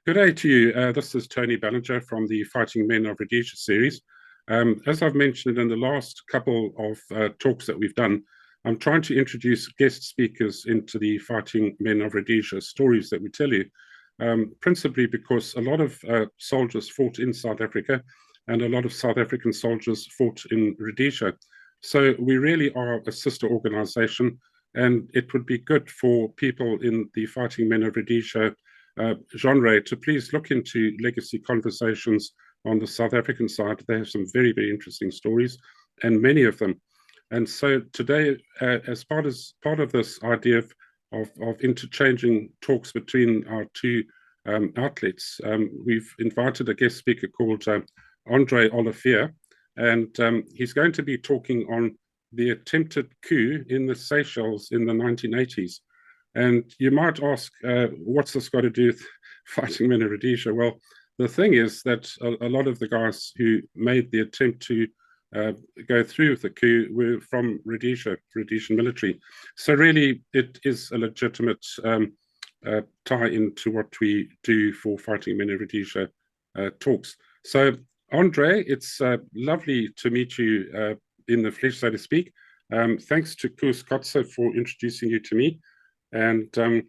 Good day to you. This is Tony Ballinger from the Fighting Men of Rhodesia series. As I've mentioned in the last couple of talks that we've done, I'm trying to introduce guest speakers into the Fighting Men of Rhodesia stories that we tell you, principally because a lot of soldiers fought in South Africa and a lot of South African soldiers fought in Rhodesia. So we really are a sister organization, and it would be good for people in the Fighting Men of Rhodesia genre to please look into legacy conversations on the South African side. They have some very, very interesting stories, and many of them. And so today, as part of this idea of interchanging talks between our two outlets, we've invited a guest speaker called Andre Olivier, and he's going to be talking on the attempted coup in the Seychelles in the 1980s. And you might ask, what's this got to do with Fighting Men of Rhodesia? Well, the thing is that a lot of the guys who made the attempt to go through with the coup were from Rhodesia, Rhodesian military. So really, it is a legitimate tie into what we do for Fighting Men of Rhodesia talks. So, Andre, it's lovely to meet you in the flesh, so to speak. Thanks to Koos Kotze for introducing you to me. And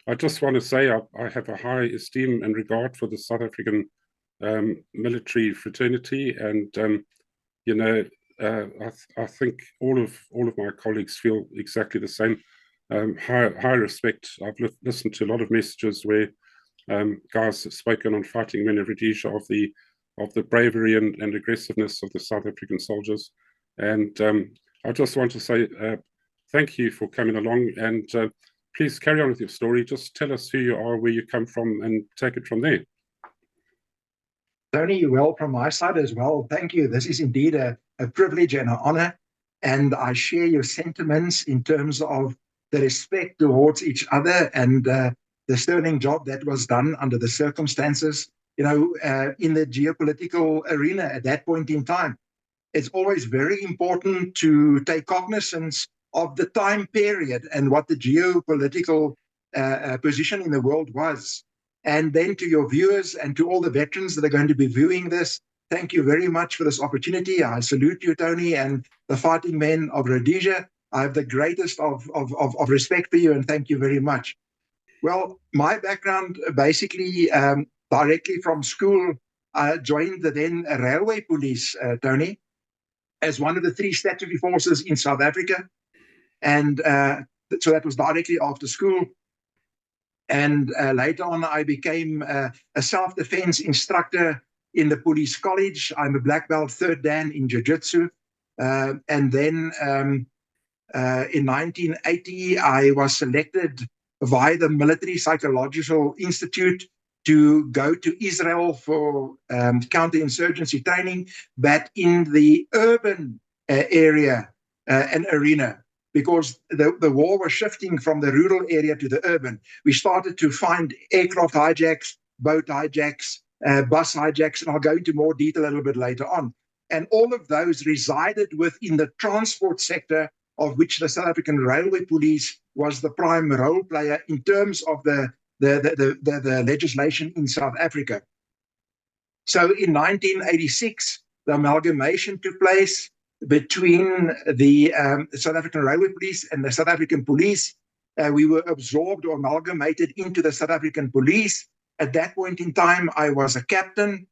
I just want to say I have a high esteem and regard for the South African military fraternity, and you know, I think all of my colleagues feel exactly the same. High respect. I've listened to a lot of messages where guys have spoken on Fighting Men of Rhodesia of the bravery and aggressiveness of the South African soldiers, and I just want to say thank you for coming along, and please carry on with your story. Just tell us who you are, where you come from, and take it from there. Tony, well, from my side as well, thank you. This is indeed a privilege and an honor, and I share your sentiments in terms of the respect towards each other and the sterling job that was done under the circumstances, in the geopolitical arena at that point in time. It's always very important to take cognizance of the time period and what the geopolitical position in the world was. And then to your viewers and to all the veterans that are going to be viewing this, thank you very much for this opportunity. I salute you, Tony, and the Fighting Men of Rhodesia. I have the greatest of respect for you, and thank you very much. Well, my background, basically, directly from school, I joined the then railway police, Tony, as one of the 3 statutory forces in South Africa. And so that was directly after school. And later on, I became a self-defense instructor in the police college. I'm a black belt 3rd Dan in jiu-jitsu. And then in 1980, I was selected via the Military Psychological Institute to go to Israel for counterinsurgency training, but in the urban area and arena, because the war was shifting from the rural area to the urban. We started to find aircraft hijacks, boat hijacks, bus hijacks, and I'll go into more detail a little bit later on. And all of those resided within the transport sector, of which the South African Railway Police was the prime role player in terms of the legislation in South Africa. So in 1986, the amalgamation took place between the South African Railway Police and the South African Police. We were absorbed or amalgamated into the South African Police. At that point in time, I was a captain.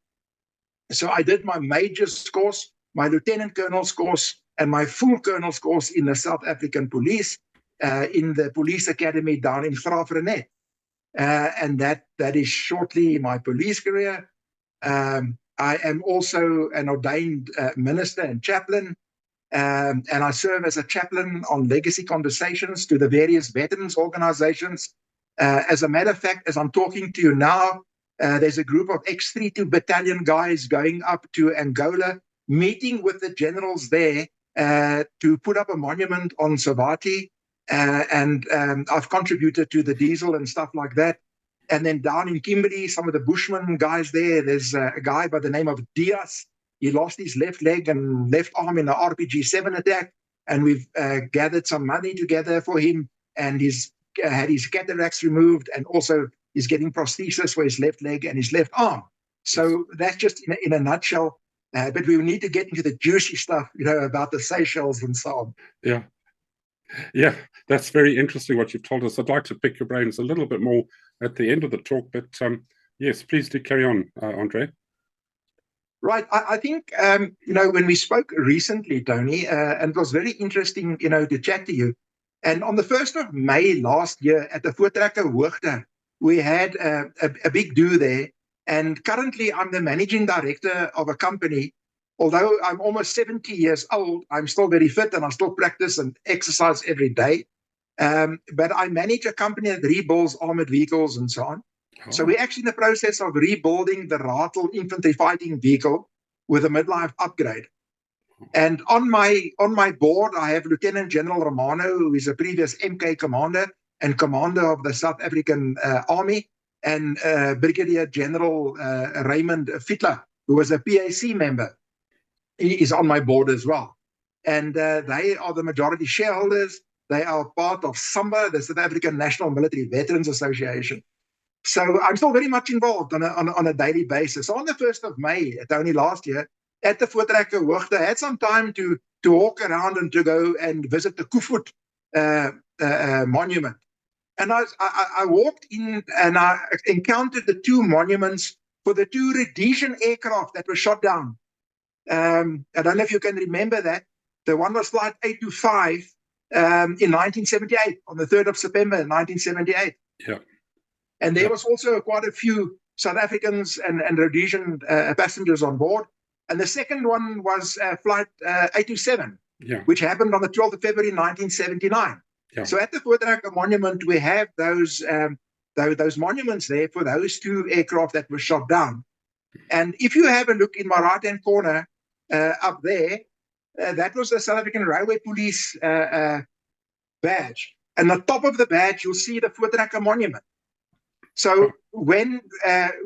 So I did my major's course, my lieutenant colonel's course, and my full colonel's course in the South African Police in the police academy down in Graafrenet. And that is shortly my police career. I am also an ordained minister and chaplain, and I serve as a chaplain on legacy conversations to the various veterans organizations. As a matter of fact, as I'm talking to you now, there's a group of ex-32 battalion guys going up to Angola, meeting with the generals there to put up a monument on Savati. And I've contributed to the diesel and stuff like that. And then down in Kimberley, some of the Bushman guys there, there's a guy by the name of Diaz. He lost his left leg and left arm in the RPG-7 attack. And we've gathered some money together for him. And he's had his cataracts removed and also He's getting prosthesis for his left leg and his left arm. So that's just in a nutshell. But we need to get into the juicy stuff, about the Seychelles and so on. Yeah. Yeah, that's very interesting what you've told us. I'd like to pick your brains a little bit more at the end of the talk, but yes, please do carry on, Andre. Right. I think, when we spoke recently, Tony, and it was very interesting, to chat to you. And on the 1st of May last year at the Voortrekker Hoogte, we had a big do there. And currently I'm the managing director of a company. Although I'm almost 70 years old, I'm still very fit and I still practice and exercise every day. But I manage a company that rebuilds armored vehicles and so on. Oh. So we're actually in the process of rebuilding the Ratel infantry fighting vehicle with a midlife upgrade. And on my board, I have Lieutenant General Romano, who is a previous MK commander and commander of the South African Army, and Brigadier General Raymond Fittler, who was a PAC member. He is on my board as well. And they are the majority shareholders. They are part of SAMBA, the South African National Military Veterans Association. So I'm still very much involved on a daily basis. So on the 1st of May, only last year, at the Voortrekker Hoogte, I had some time to walk around and to go and visit the Coup monument. And I walked in and I encountered the two monuments for the two Rhodesian aircraft that were shot down. I don't know if you can remember that. The one was Flight 825 in 1978, on the 3rd of September 1978. Yeah. And there was also quite a few South Africans and Rhodesian passengers on board. And the second one was Flight 827, which happened on the 12th of February 1979. Yeah. So at the Voortrekker Monument, we have those monuments there for those two aircraft that were shot down. And if you have a look in my right-hand corner up there, that was the South African Railway Police badge. And on the top of the badge, you'll see the Voortrekker Monument. So when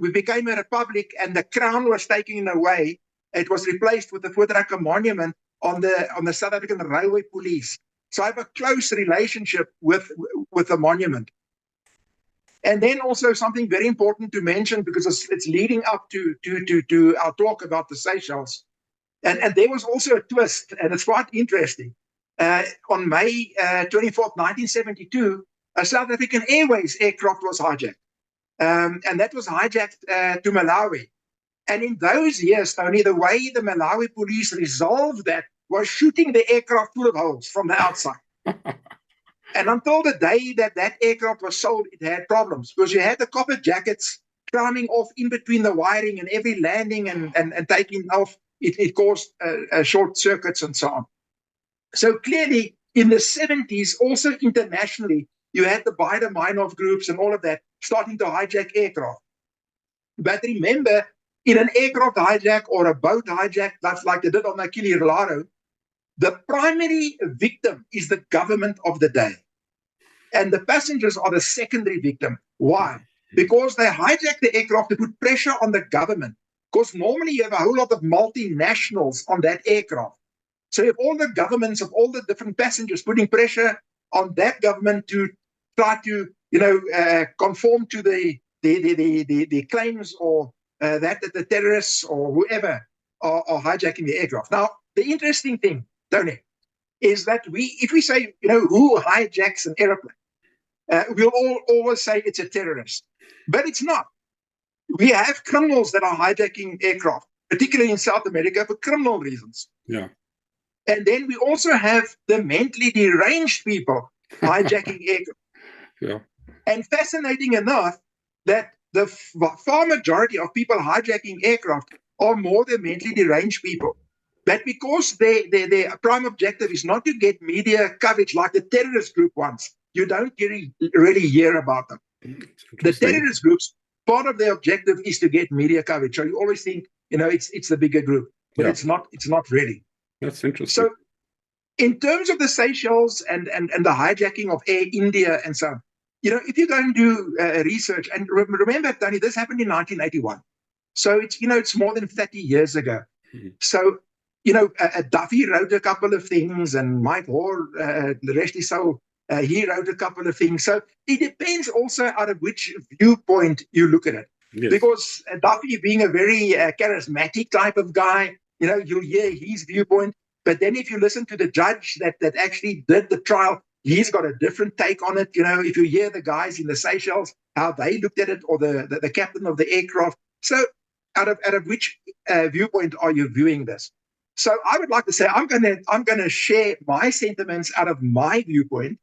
we became a republic and the crown was taken away, it was replaced with the Voortrekker Monument on the South African Railway Police. So I have a close relationship with the monument. And then also something very important to mention, because it's leading up to our talk about the Seychelles. And there was also a twist, and it's quite interesting. On May 24th, 1972, a South African Airways aircraft was hijacked. And that was hijacked to Malawi. And in those years, Tony, the way the Malawi police resolved that was shooting the aircraft full of holes from the outside. And until the day that aircraft was sold, it had problems, because you had the copper jackets climbing off in between the wiring, and every landing and taking off, it caused short circuits and so on. So clearly, in the 70s, also internationally, you had the Baader-Meinhof groups and all of that starting to hijack aircraft. But remember, in an aircraft hijack or a boat hijack, that's like they did on the Kilimanjaro, the primary victim is the government of the day. And the passengers are the secondary victim. Why? Because they hijack the aircraft to put pressure on the government. Because normally you have a whole lot of multinationals on that aircraft. So if all the governments of all the different passengers putting pressure on that government to try to, conform to the claims or that the terrorists or whoever are hijacking the aircraft. Now, the interesting thing, Tony, is that if we say, who hijacks an airplane, we'll always say it's a terrorist. But it's not. We have criminals that are hijacking aircraft, particularly in South America, for criminal reasons. Yeah. And then we also have the mentally deranged people hijacking aircraft. Yeah. And fascinating enough, that the far majority of people hijacking aircraft are more than mentally deranged people. But because their prime objective is not to get media coverage like the terrorist group wants, you don't really hear about them. The terrorist groups, part of their objective is to get media coverage. So you always think, it's the bigger group, but it's not really. That's interesting. So in terms of the Seychelles and the hijacking of Air India and so on, if you go and do research, and remember, Tony, this happened in 1981. So it's more than 30 years ago. Mm-hmm. So, Duffy wrote a couple of things, and Mike Hoare, the rest is so He wrote a couple of things. So it depends also out of which viewpoint you look at it. Yes. Because Duffy, being a very charismatic type of guy, you'll hear his viewpoint. But then if you listen to the judge that actually did the trial, he's got a different take on it. If you hear the guys in the Seychelles, how they looked at it, or the captain of the aircraft. So out of which viewpoint are you viewing this? So I would like to say I'm gonna share my sentiments out of my viewpoint,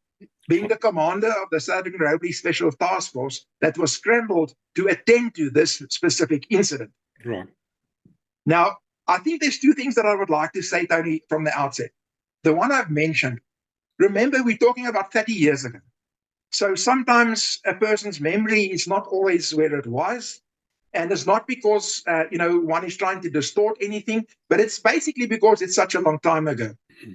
being the commander of the South African Rhodesia Special Task Force that was scrambled to attend to this specific incident. Right. Now, I think there's two things that I would like to say, Tony, from the outset. The one I've mentioned, remember, we're talking about 30 years ago. So sometimes a person's memory is not always where it was. And it's not because, one is trying to distort anything, but it's basically because it's such a long time ago.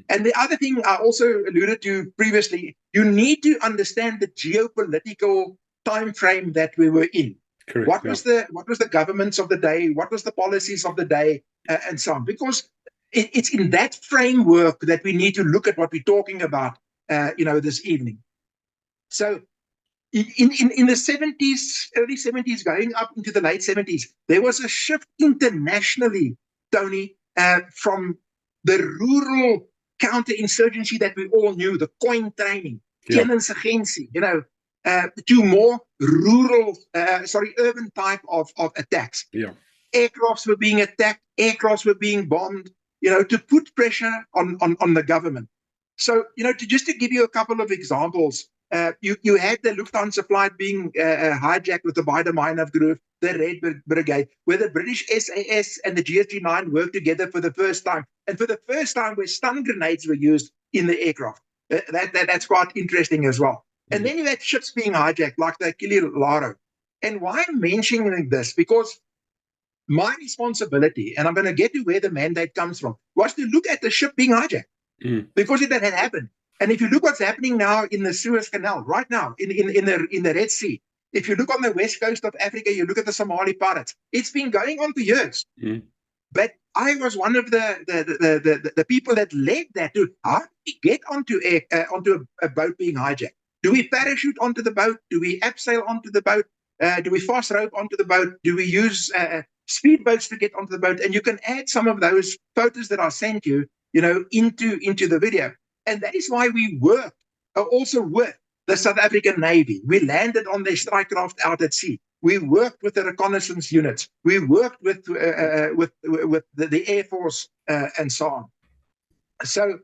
And the other thing I also alluded to previously, you need to understand the geopolitical time frame that we were in. Correct. What was the governments of the day? What was the policies of the day, and so on? Because it's in that framework that we need to look at what we're talking about, this evening. So in the 70s, early 70s, going up into the late 70s, there was a shift internationally, Tony, from the rural counterinsurgency that we all knew, the coin training, kennisagentsie, to more rural, urban type of attacks. Yeah. Aircrafts were being attacked, aircrafts were being bombed, to put pressure on the government. So, to give you a couple of examples, you had the Lufthansa flight being hijacked with the Beidermeinhof group, the Red Brigade, where the British SAS and the GSG-9 worked together for the first time. And for the first time, where stun grenades were used in the aircraft. That's quite interesting as well. And then you had ships being hijacked, like the Achille Lauro. And why I'm mentioning this? Because my responsibility, and I'm going to get to where the mandate comes from, was to look at the ship being hijacked. Because it had happened. And if you look what's happening now in the Suez Canal, right now, in the Red Sea, if you look on the west coast of Africa, you look at the Somali pirates, it's been going on for years. But I was one of the people that led that. How do we get onto a boat being hijacked? Do we parachute onto the boat? Do we abseil onto the boat? Do we fast rope onto the boat? Do we use speedboats to get onto the boat? And you can add some of those photos that I sent you, into the video. And that is why we worked also with the South African Navy. We landed on their strike craft out at sea. We worked with the reconnaissance units. We worked with the Air Force and so on. So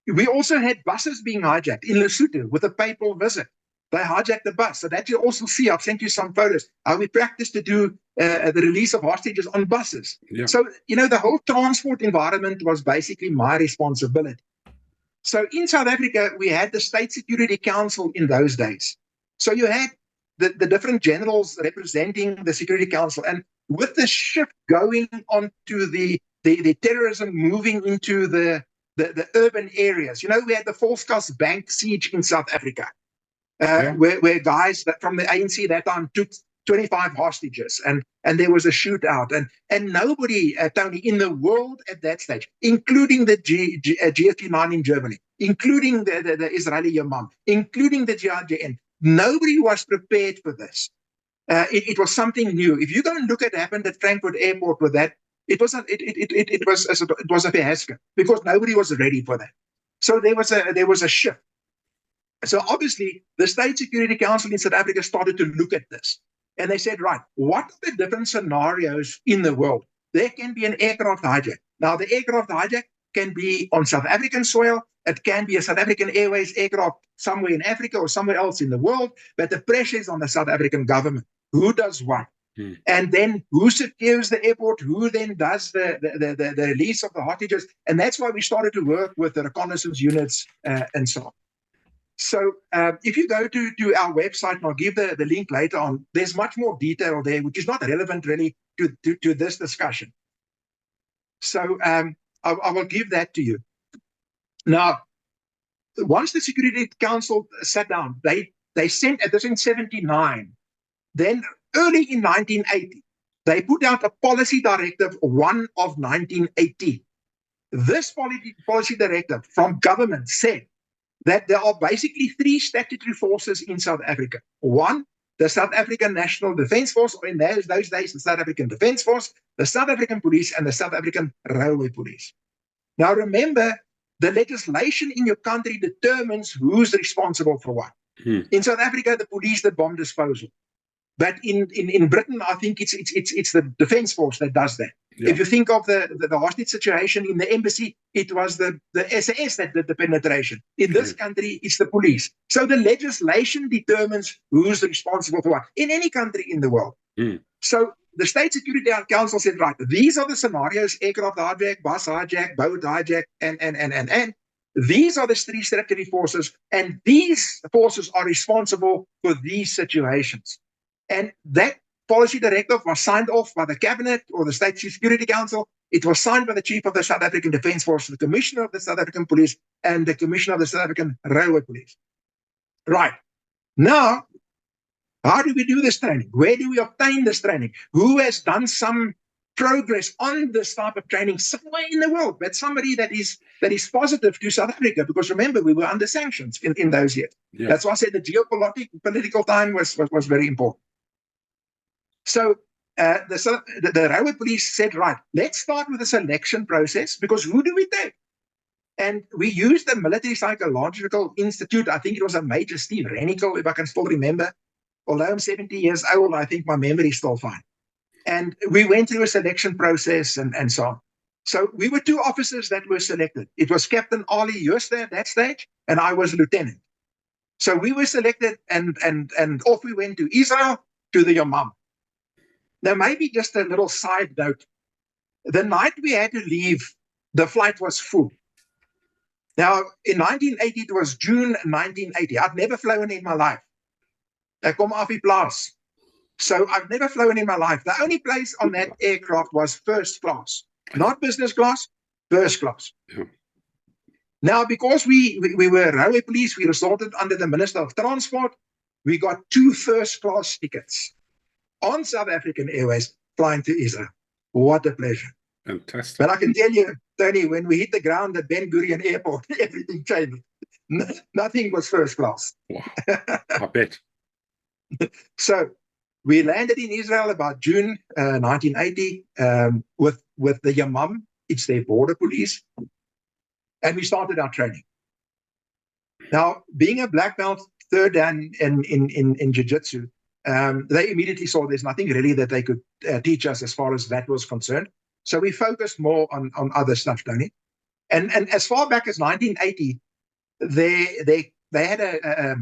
we also had buses being hijacked in Lesotho with a papal visit. They hijacked the bus. So that you also see, I've sent you some photos, how we practiced to do the release of hostages on buses. Yeah. So, the whole transport environment was basically my responsibility. So in South Africa, we had the State Security Council in those days. So you had the different generals representing the Security Council. And with the shift going on to the terrorism moving into the urban areas, we had the Volkskas Bank siege in South Africa, where guys from the ANC that time took 25 hostages, and there was a shootout, and nobody, Tony, in the world at that stage, including the GSG-9 in Germany, including the Israeli Yamam, including the GRJN, nobody was prepared for this. It was something new. If you go and look at what happened at Frankfurt Airport with that, it was a fiasco because nobody was ready for that. So there was a shift. So obviously, the State Security Council in South Africa started to look at this. And they said, right, what are the different scenarios in the world? There can be an aircraft hijack. Now, the aircraft hijack can be on South African soil. It can be a South African Airways aircraft somewhere in Africa or somewhere else in the world. But the pressure is on the South African government. Who does what? And then who secures the airport? Who then does the release of the hostages? And that's why we started to work with the reconnaissance units and so on. So if you go to our website, and I'll give the link later on, there's much more detail there, which is not relevant really to this discussion. So I will give that to you. Now, once the Security Council sat down, they sent, this in 79, then early in 1980, they put out a policy directive 1 of 1980. This policy directive from government said that there are basically three statutory forces in South Africa. One, the South African National Defence Force, or in those days, the South African Defence Force, the South African Police, and the South African Railway Police. Now, remember, the legislation in your country determines who's responsible for what. In South Africa, the police did bomb disposal. But in Britain, I think it's the Defence Force that does that. Yeah. If you think of the hostage situation in the embassy, it was the SAS that did the penetration. In this country, it's the police. So the legislation determines who's responsible for what in any country in the world. So the State Security Council said, right, these are the scenarios: aircraft hijack, bus hijack, boat hijack, and. These are the three statutory forces, and these forces are responsible for these situations. And that policy directive was signed off by the Cabinet or the State Security Council. It was signed by the Chief of the South African Defence Force, the Commissioner of the South African Police, and the Commissioner of the South African Railway Police. Right. Now, how do we do this training? Where do we obtain this training? Who has done some progress on this type of training somewhere in the world? But somebody that is positive to South Africa, because remember, we were under sanctions in those years. Yeah. That's why I said the geopolitical time was very important. So the Railway Police said, right, let's start with a selection process, because who do we take? And we used the Military Psychological Institute. I think it was a Major Steve Renikel, if I can still remember. Although I'm 70 years old, I think my memory is still fine. And we went through a selection process and so on. So we were two officers that were selected. It was Captain Ali Jooste at that stage, and I was lieutenant. So we were selected, and off we went to Israel, to the Yamam. Now, maybe just a little side note. The night we had to leave, the flight was full. Now, in 1980, it was June 1980. I'd never flown in my life. I kom af die plaas. So I've never flown in my life. The only place on that aircraft was first class. Not business class, first class. Yeah. Now, because we were Railway Police, we resorted under the Minister of Transport. We got 2 first-class tickets on South African Airways flying to Israel. What a pleasure. Fantastic. But I can tell you, Tony, when we hit the ground at Ben Gurion Airport, everything changed. Nothing was first class. Wow. I bet. So we landed in Israel about June 1980 with the Yamam. It's their border police. And we started our training. Now, being a black belt, third dan in jiu-jitsu, they immediately saw there's nothing really that they could teach us as far as that was concerned. So we focused more on other stuff, Tony. And as far back as 1980, they had a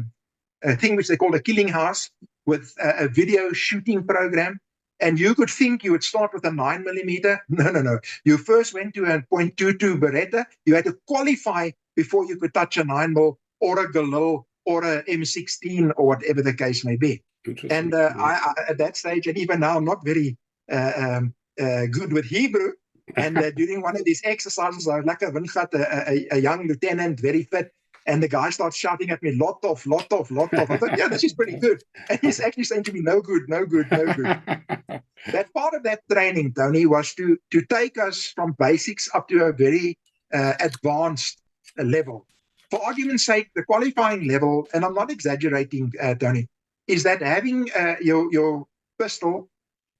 thing which they called a killing house with a video shooting program. And you could think you would start with a 9mm. No. You first went to a .22 Beretta. You had to qualify before you could touch a 9mm or a Galil or a M16 or whatever the case may be. And I at that stage, and even now, I'm not very good with Hebrew. And during one of these exercises, I was like a young lieutenant, very fit. And the guy starts shouting at me, lot of. I thought, yeah, this is pretty good. And he's actually saying to me, no good. That part of that training, Tony, was to take us from basics up to a very advanced level. For argument's sake, the qualifying level, and I'm not exaggerating, Tony, is that having your pistol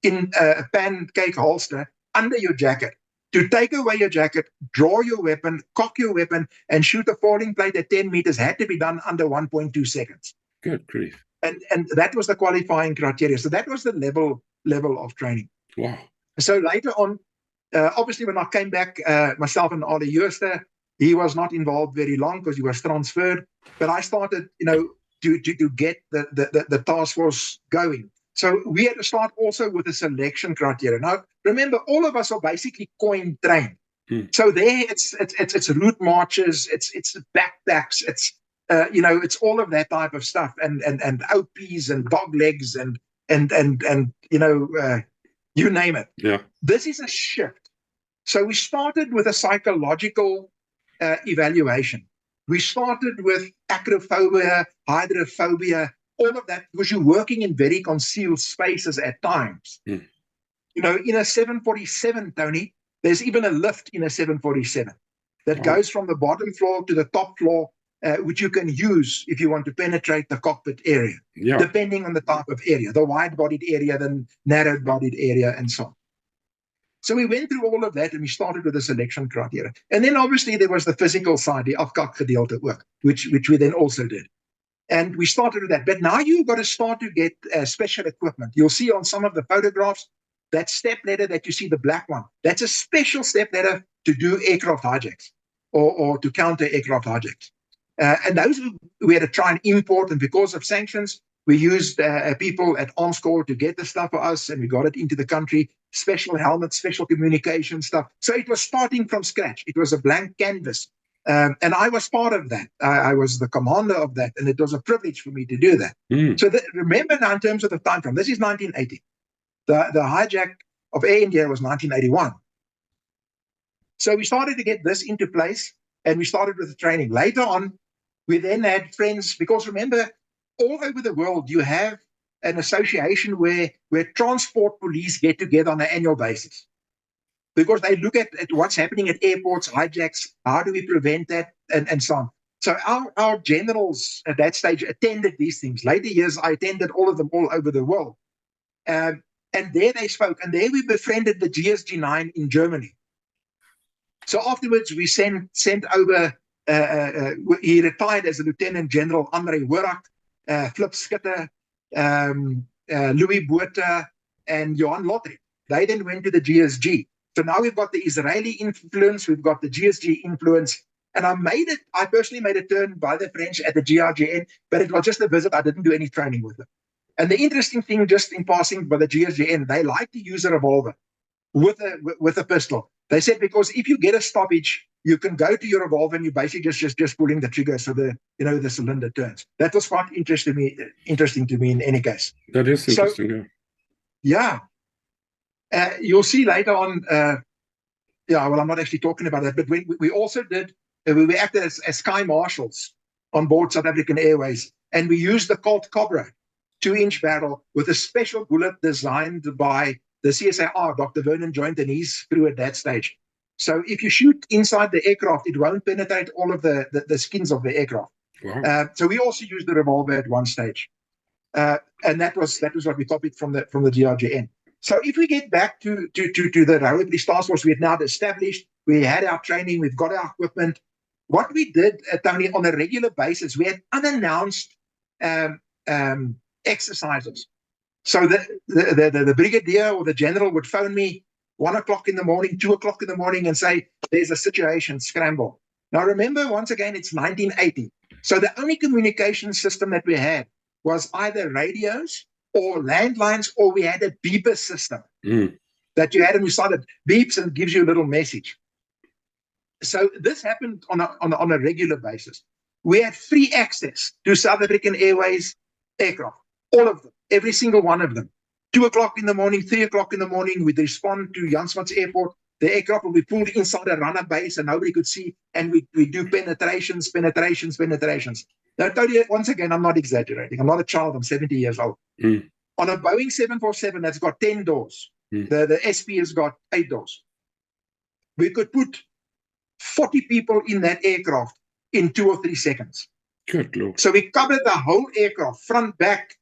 in a pancake holster under your jacket, to take away your jacket, draw your weapon, cock your weapon, and shoot a falling plate at 10 meters had to be done under 1.2 seconds. Good grief. And that was the qualifying criteria. So that was the level of training. Wow. So later on, obviously when I came back, myself and Olivier Jooste, he was not involved very long because he was transferred. But I started, to get the task force going. So we had to start also with the selection criteria. Now, remember, all of us are basically coin trained. So there, it's route marches, it's backpacks, it's it's all of that type of stuff, and OPs and dog legs and you name it. Yeah. This is a shift. So we started with a psychological evaluation. We started with acrophobia, hydrophobia, all of that, because you're working in very concealed spaces at times. In a 747, Tony, there's even a lift in a 747 that goes from the bottom floor to the top floor which you can use if you want to penetrate the cockpit area, Yeah. depending on the type of area, the wide-bodied area, the narrow-bodied area, and so on. So we went through all of that, and we started with the selection criteria. And then obviously there was the physical side, the afkakgedeelte ook, which we then also did. And we started with that. But now you've got to start to get special equipment. You'll see on some of the photographs, that step ladder that you see, the black one, that's a special step ladder to do aircraft hijacks or to counter aircraft hijacks. And those we had to try and import, and because of sanctions, we used people at OnScore to get the stuff for us, and we got it into the country, special helmets, special communication stuff. So it was starting from scratch. It was a blank canvas. And I was part of that. I was the commander of that, and it was a privilege for me to do that. So remember now, in terms of the time frame, this is 1980. The hijack of Air India was 1981. So we started to get this into place, and we started with the training. Later on, we then had friends, because remember, all over the world, you have an association where transport police get together on an annual basis, because they look at what's happening at airports, hijacks, how do we prevent that, and so on. So our generals at that stage attended these things. Later years, I attended all of them all over the world. And there they spoke, and there we befriended the GSG-9 in Germany. So afterwards, we sent over, he retired as a Lieutenant General, André Horak, Flip Schutte, Louis Botha, and Johan Lottry. They then went to the GSG. So now we've got the Israeli influence, we've got the GSG influence, and I personally made a turn by the French at the GRGN, but it was just a visit. I didn't do any training with them. And the interesting thing, just in passing, by the GSGN, they like to use a revolver with a pistol. They said, because if you get a stoppage, you can go to your revolver and you basically just pulling the trigger so the cylinder turns. That was quite interesting to me in any case. That is interesting. So, yeah. You'll see later on. Well, I'm not actually talking about that, but we also did. We acted as sky marshals on board South African Airways, and we used the Colt Cobra 2-inch barrel with a special bullet designed by the CSIR, Dr. Vernon Joint and his crew at that stage. So if you shoot inside the aircraft, it won't penetrate all of the skins of the aircraft. Wow. So we also used the revolver at one stage, and that was what we copied from the GRGN. So if we get back to the Railway Police Task Force, we had now established, we had our training, we've got our equipment. What we did, Tony, on a regular basis, we had unannounced exercises. So the brigadier or the general would phone me 1 o'clock in the morning, 2 o'clock in the morning, and say, there's a situation, scramble. Now remember, once again, it's 1980. So the only communication system that we had was either radios or landlines, or we had a beeper system that you had, and you started beeps and gives you a little message. So this happened on a regular basis. We had free access to South African Airways aircraft, all of them, every single one of them. 2 o'clock in the morning, 3 o'clock in the morning, we'd respond to Jan Smuts Airport. The aircraft would be pulled inside a runner base and nobody could see, and we do penetrations. Now, totally, once again, I'm not exaggerating. I'm not a child. I'm 70 years old. On a Boeing 747 that's got 10 doors, the SP has got 8 doors. We could put 40 people in that aircraft in 2 or 3 seconds. Good Lord. So we covered the whole aircraft, front, back.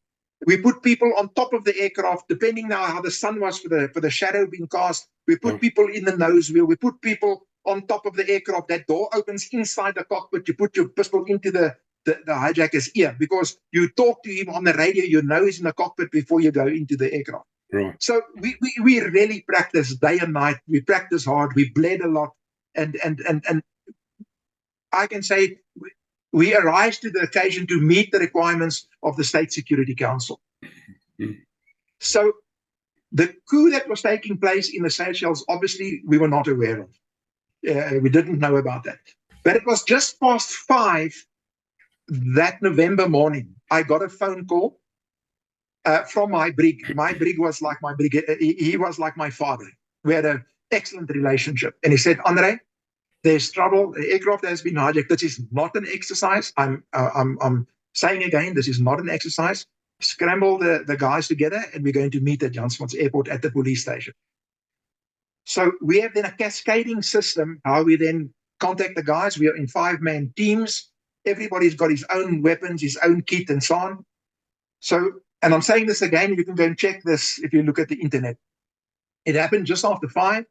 We put people on top of the aircraft, depending now how the sun was for the shadow being cast. We put people in the nose wheel. We put people on top of the aircraft. That door opens inside the cockpit. You put your pistol into the hijacker's ear, because you talk to him on the radio. You know he's in the cockpit before you go into the aircraft. Right. So we really practice day and night. We practice hard. We bled a lot, and I can say we arise to the occasion to meet the requirements of the State Security Council. So the coup that was taking place in the Seychelles, obviously, we were not aware of. We didn't know about that. But it was just past 5 that November morning. I got a phone call from my brig. My brig was like my brig. He was like my father. We had an excellent relationship. And he said, Andre, there's trouble. The aircraft has been hijacked. This is not an exercise. I'm saying again, this is not an exercise. Scramble the guys together, and we're going to meet at Jan Smuts Airport at the police station. So we have then a cascading system, how we then contact the guys. We are in 5-man teams. Everybody's got his own weapons, his own kit, and so on. So, and I'm saying this again, you can go and check this if you look at the internet. It happened just after 5.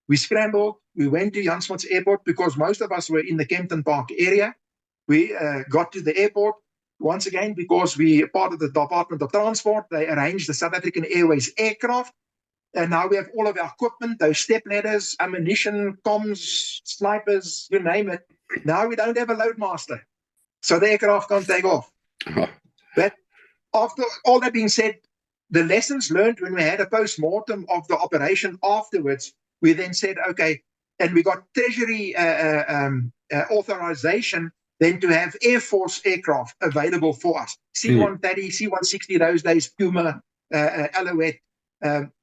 We scrambled. We went to Jan Smuts Airport because most of us were in the Kempton Park area. We got to the airport once again because we are part of the Department of Transport. They arranged the South African Airways aircraft. And now we have all of our equipment, those step ladders, ammunition, comms, snipers, you name it. Now we don't have a loadmaster. So the aircraft can't take off. But after all that being said, the lessons learned when we had a post-mortem of the operation afterwards, we then said, okay, and we got Treasury authorization then to have Air Force aircraft available for us. C-130, C-160 those days, Puma, Alouette.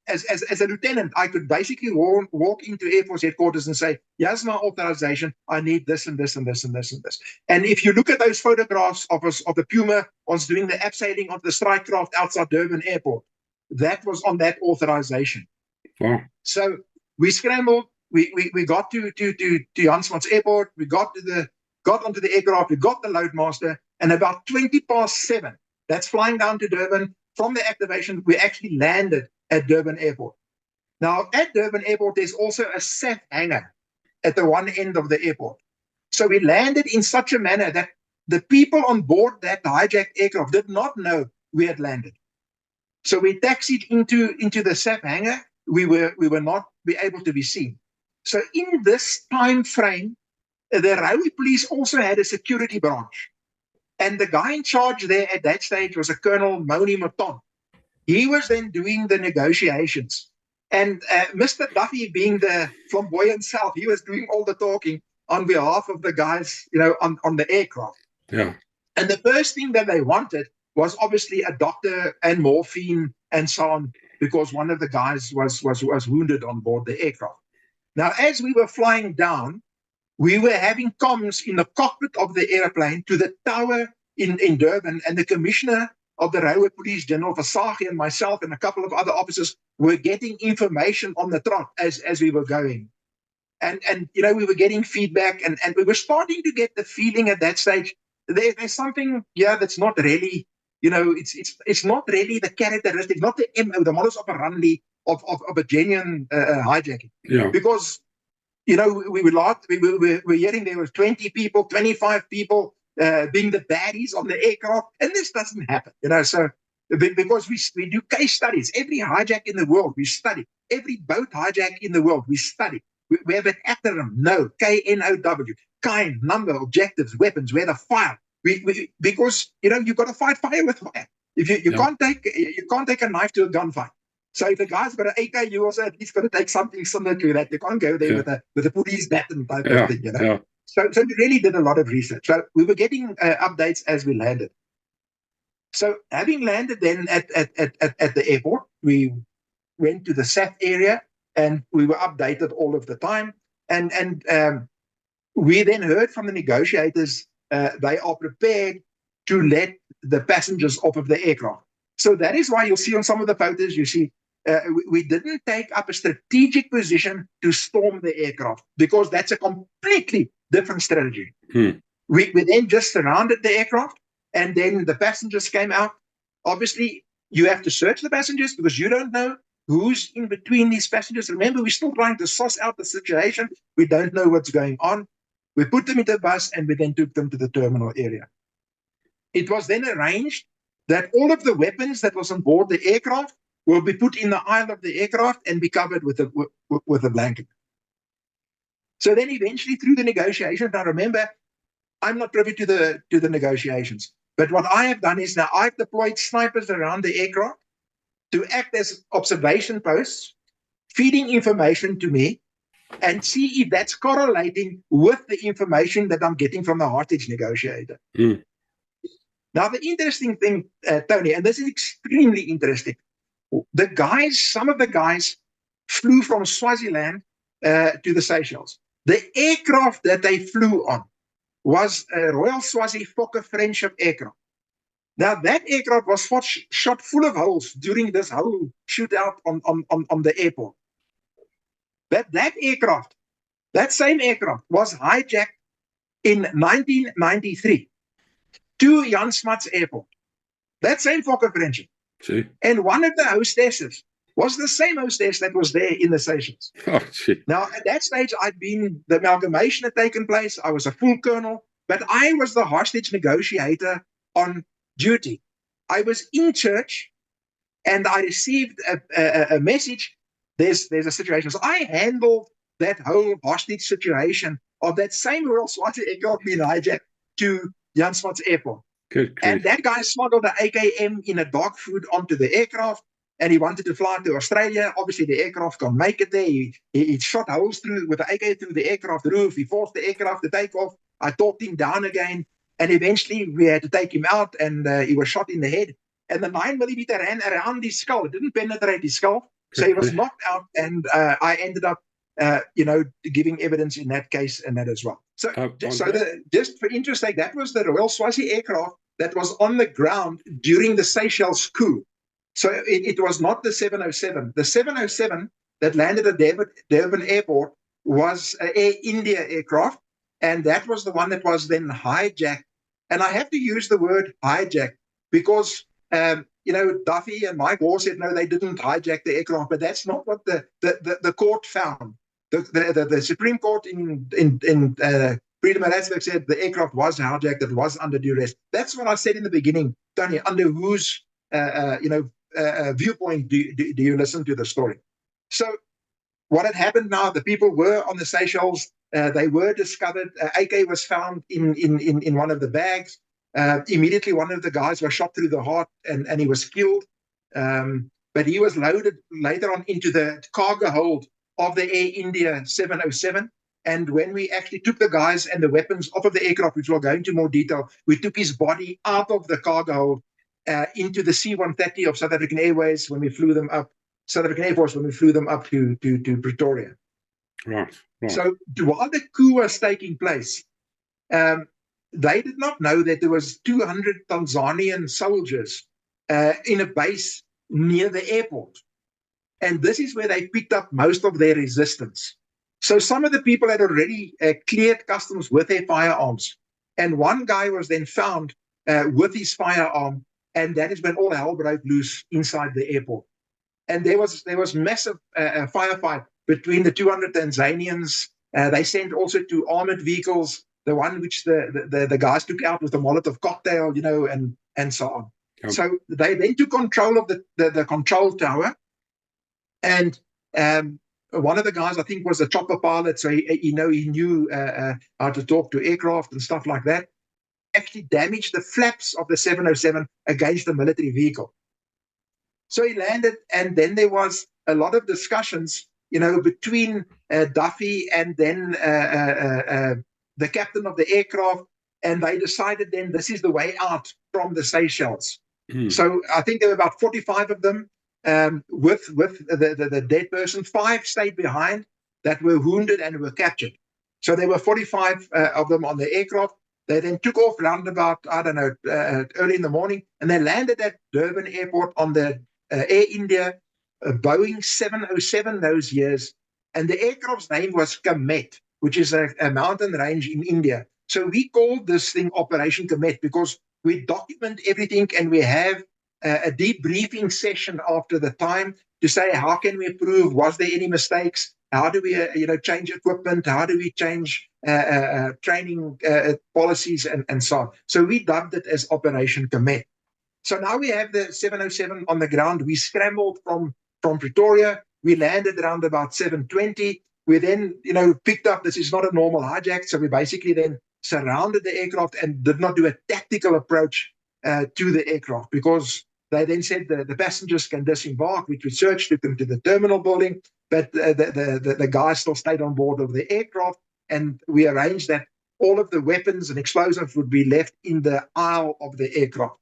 As a lieutenant, I could basically walk into Air Force headquarters and say, here's my authorization. I need this and this and this and this and this. And if you look at those photographs of us, of the Puma, was doing the abseiling of the strike craft outside Durban Airport, that was on that authorization. Wow. So we scrambled. We got to Jan Smuts Airport. We got onto the aircraft. We got the loadmaster. And about 7:20, that's flying down to Durban. From the activation, we actually landed at Durban Airport. Now, at Durban Airport, there's also a SAF hangar at the one end of the airport. So we landed in such a manner that the people on board that hijacked aircraft did not know we had landed. So we taxied into the SAF hangar. We were not able to be seen. So in this time frame, the railway police also had a security branch. And the guy in charge there at that stage was a Colonel Moni Maton. He was then doing the negotiations. And Mr. Duffy, being the flamboyant self, he was doing all the talking on behalf of the guys, on the aircraft. Yeah. And the first thing that they wanted was obviously a doctor and morphine and so on, because one of the guys was wounded on board the aircraft. Now, as we were flying down, we were having comms in the cockpit of the airplane to the tower in Durban, and the commissioner of the Railway Police, General Vasagi, and myself and a couple of other officers were getting information on the trot as we were going. And we were getting feedback, and we were starting to get the feeling at that stage, there's something, that's not really, it's not really the characteristic, not the MO, the modus operandi of a genuine hijacking. Yeah. Because, we were hearing there was 20 people, 25 people, being the baddies on the aircraft, and this doesn't happen, so because we do case studies. Every hijack in the world we study. Every boat hijack in the world we study. We have an acronym, KNOW, K-N-O-W, kind, number, objectives, weapons, where to fire. Because you've got to fight fire with fire. If you can't take a knife to a gunfight. So if a guy's got an AK, you also at least got to take something similar to that. You can't go there with a police baton type of thing, Yeah. So we really did a lot of research. So we were getting updates as we landed. So having landed then at the airport, we went to the SAF area and we were updated all of the time. And we then heard from the negotiators, they are prepared to let the passengers off of the aircraft. So that is why you'll see on some of the photos, you see, we didn't take up a strategic position to storm the aircraft because that's a completely different strategy. We then just surrounded the aircraft, and then the passengers came out. Obviously, you have to search the passengers because you don't know who's in between these passengers. Remember, we're still trying to suss out the situation. We don't know what's going on. We put them into the bus, and we then took them to the terminal area. It was then arranged that all of the weapons that was on board the aircraft will be put in the aisle of the aircraft and be covered with a blanket. So then eventually through the negotiations, now remember, I'm not privy to the negotiations, but what I have done is now I've deployed snipers around the aircraft to act as observation posts, feeding information to me, and see if that's correlating with the information that I'm getting from the hostage negotiator. Now, the interesting thing, Tony, and this is extremely interesting, some of the guys flew from Swaziland to the Seychelles. The aircraft that they flew on was a Royal Swazi Fokker Friendship aircraft. Now, that aircraft was shot full of holes during this whole shootout on the airport. But that same aircraft was hijacked in 1993. to Jan Smuts Airport. That same Fokker French. And one of the hostesses was the same hostess that was there in the Seychelles. Oh, gee. Now, at that stage, the amalgamation had taken place. I was a full colonel, but I was the hostage negotiator on duty. I was in church, and I received a message. There's a situation. So I handled that whole hostage situation of that same Royal Swati aircraft being hijacked to Jan Smuts Airport. Good. And that guy smuggled an AKM in a dog food onto the aircraft, and he wanted to fly to Australia. Obviously, the aircraft can't make it there. He shot holes with the AK through the aircraft roof. He forced the aircraft to take off. I talked him down again, and eventually we had to take him out, and he was shot in the head. And the 9mm ran around his skull. It didn't penetrate his skull, so he was knocked out, and I ended up giving evidence in that case and that as well. So, just for interest sake, that was the Royal Swazi aircraft that was on the ground during the Seychelles coup. So it was not the 707. The 707 that landed at Durban Airport was an Air India aircraft, and that was the one that was then hijacked. And I have to use the word hijack because Duffy and Mike Moore said no, they didn't hijack the aircraft, but that's not what the court found. The Supreme Court in Freedom of Randstad said the aircraft was hijacked, it was under duress. That's what I said in the beginning, Tony. Under whose viewpoint do you listen to the story? So what had happened now, the people were on the Seychelles, they were discovered, AK was found in one of the bags. Immediately one of the guys was shot through the heart and he was killed. But he was loaded later on into the cargo hold of the Air India 707. And when we actually took the guys and the weapons off of the aircraft, which we'll go into more detail, we took his body out of the cargo hold into the C-130 of South African Airways when we flew them up, South African Air Force when we flew them up to Pretoria. Right. So while the coup was taking place, they did not know that there was 200 Tanzanian soldiers in a base near the airport. And this is where they picked up most of their resistance. So some of the people had already cleared customs with their firearms. And one guy was then found with his firearm. And that is when all hell broke loose inside the airport. And there was massive firefight between the 200 Tanzanians. They sent also 2 armored vehicles, the one which the guys took out with a Molotov cocktail, and so on. Yep. So they then took control of the control tower. And one of the guys, I think, was a chopper pilot, so he knew how to talk to aircraft and stuff like that. Actually damaged the flaps of the 707 against the military vehicle. So he landed, and then there was a lot of discussions, between Duffy and then the captain of the aircraft, and they decided then this is the way out from the Seychelles. So I think there were about 45 of them. With the dead person, 5 stayed behind that were wounded and were captured. So there were 45 of them on the aircraft. They then took off around about, early in the morning, and they landed at Durban Airport on the Air India Boeing 707 those years. And the aircraft's name was Commet, which is a mountain range in India. So we called this thing Operation Commet because we document everything, and we have a debriefing session after the time to say, how can we improve? Was there any mistakes? How do we, change equipment? How do we change training policies and so on? So we dubbed it as Operation Commet. So now we have the 707 on the ground. We scrambled from Pretoria. We landed around about 7:20. We then, picked up, this is not a normal hijack. So we basically then surrounded the aircraft and did not do a tactical approach to the aircraft, because they then said the passengers can disembark, which we searched, took them to the terminal building, but the guys still stayed on board of the aircraft, and we arranged that all of the weapons and explosives would be left in the aisle of the aircraft.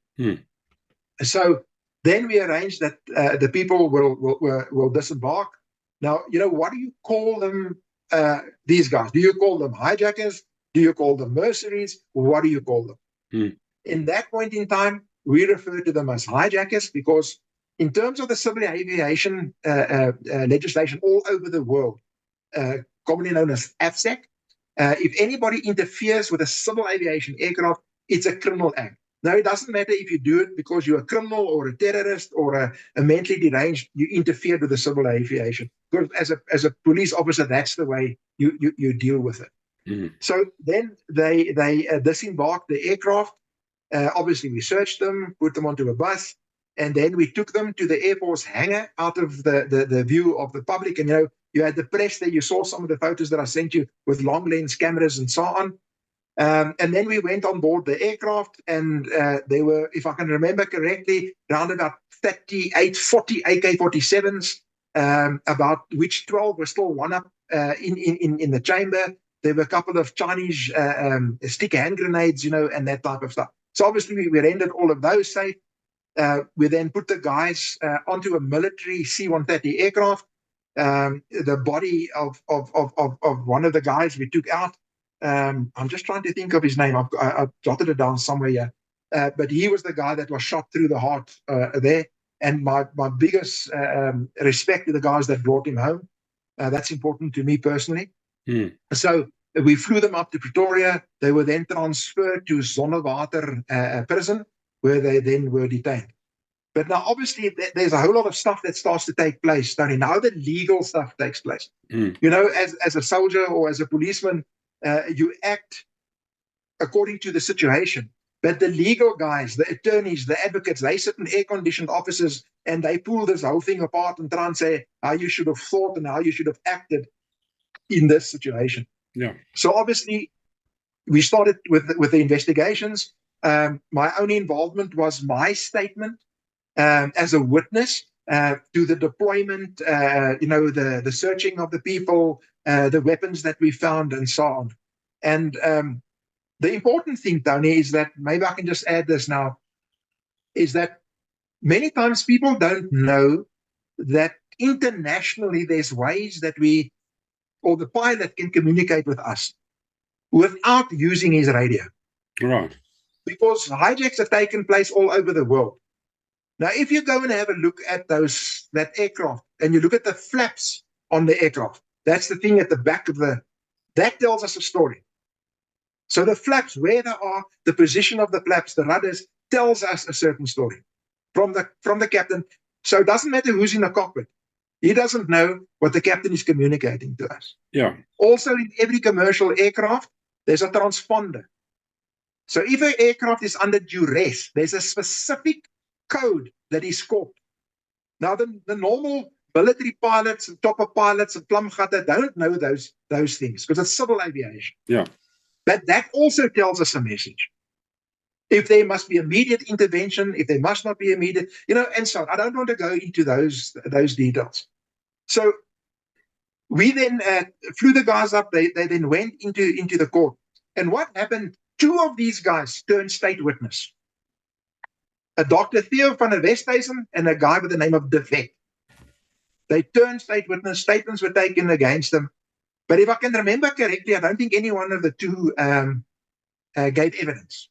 So then we arranged that the people will disembark. Now, what do you call them, these guys? Do you call them hijackers? Do you call them mercenaries? What do you call them? In that point in time, we refer to them as hijackers because in terms of the civil aviation legislation all over the world, commonly known as AFSAC, if anybody interferes with a civil aviation aircraft, it's a criminal act. Now, it doesn't matter if you do it because you're a criminal or a terrorist or a mentally deranged, you interfered with the civil aviation. Because as a police officer, that's the way you deal with it. Mm. So then they disembarked the aircraft. Obviously, we searched them, put them onto a bus, and then we took them to the Air Force hangar out of the view of the public. And, you had the press there. You saw some of the photos that I sent you with long lens cameras and so on. And then we went on board the aircraft, and there were, if I can remember correctly, around about 38, 40 AK-47s, about which 12 were still one up in the chamber. There were a couple of Chinese stick hand grenades, and that type of stuff. So obviously we rendered all of those safe. We then put the guys onto a military C-130 aircraft. The body of one of the guys we took out. I'm just trying to think of his name. I've jotted it down somewhere here. But he was the guy that was shot through the heart there. And my biggest respect to the guys that brought him home. That's important to me personally. Mm. So we flew them up to Pretoria. They were then transferred to Zonnewater prison, where they then were detained. But now, obviously, there's a whole lot of stuff that starts to take place, Tony. Now the legal stuff takes place. Mm. As a soldier or as a policeman, you act according to the situation. But the legal guys, the attorneys, the advocates, they sit in air-conditioned offices and they pull this whole thing apart and try and say how you should have thought and how you should have acted in this situation. Yeah. So obviously, we started with the investigations. My only involvement was my statement as a witness to the deployment, the searching of the people, the weapons that we found, and so on. And the important thing, Tony, is that maybe I can just add this now, is that many times people don't know that internationally there's ways that or the pilot can communicate with us without using his radio. Right. Because hijacks have taken place all over the world. Now, if you go and have a look at that aircraft and you look at the flaps on the aircraft, that's the thing at the back that tells us a story. So the flaps, where they are, the position of the flaps, the rudders, tells us a certain story from the captain. So it doesn't matter who's in the cockpit. He doesn't know what the captain is communicating to us. Yeah. Also, in every commercial aircraft, there's a transponder. So if an aircraft is under duress, there's a specific code that is called. Now, the normal military pilots and topper pilots and plumgatte don't know those things because it's civil aviation. Yeah. But that also tells us a message. If there must be immediate intervention, if there must not be immediate, and so on. I don't want to go into those details. So we then flew the guys up. They then went into the court. And what happened? Two of these guys turned state witness. A Dr. Theo van der Westhuizen and a guy by the name of De Wet. They turned state witness. Statements were taken against them. But if I can remember correctly, I don't think any one of the two gave evidence.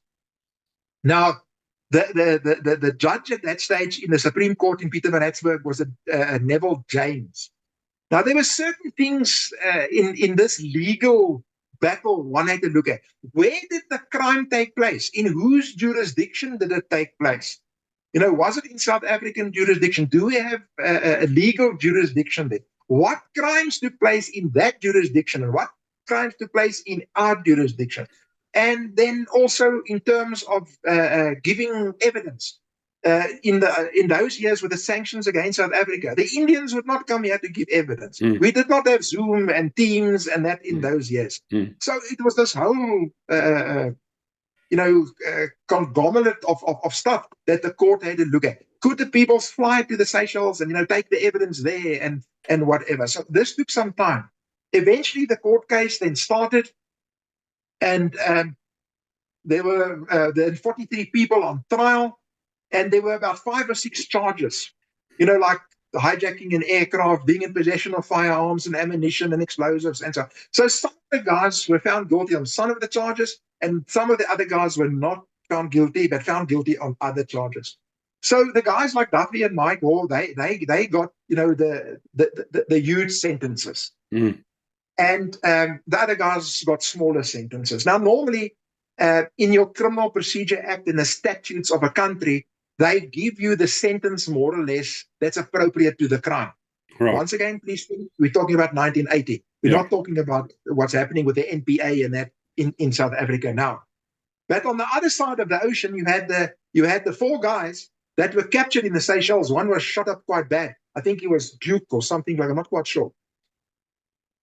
Now, the judge at that stage in the Supreme Court in Pietermaritzburg was a Neville James. Now, there were certain things in this legal battle one had to look at. Where did the crime take place? In whose jurisdiction did it take place? Was it in South African jurisdiction? Do we have a legal jurisdiction there? What crimes took place in that jurisdiction and what crimes took place in our jurisdiction? And then also in terms of giving evidence in those years with the sanctions against South Africa, the Indians would not come here to give evidence. Mm. We did not have Zoom and Teams and that in those years. Mm. So it was this whole conglomerate of stuff that the court had to look at. Could the people fly to the Seychelles and take the evidence there and whatever? So this took some time. Eventually, the court case then started, and there were then 43 people on trial, and there were about 5 or 6 charges. Like hijacking an aircraft, being in possession of firearms and ammunition and explosives, and so on. So some of the guys were found guilty on some of the charges, and some of the other guys were not found guilty, but found guilty on other charges. So the guys like Duffy and Mike Hall, they got the huge sentences, and the other guys got smaller sentences. Now, normally in your Criminal Procedure Act, in the statutes of a country, they give you the sentence more or less that's appropriate to the crime. Right. Once again, please think, we're talking about 1980. We're not talking about what's happening with the NPA and that in South Africa now. But on the other side of the ocean, you had the 4 guys that were captured in the Seychelles. One was shot up quite bad. I think he was Duke or something like that. I'm not quite sure.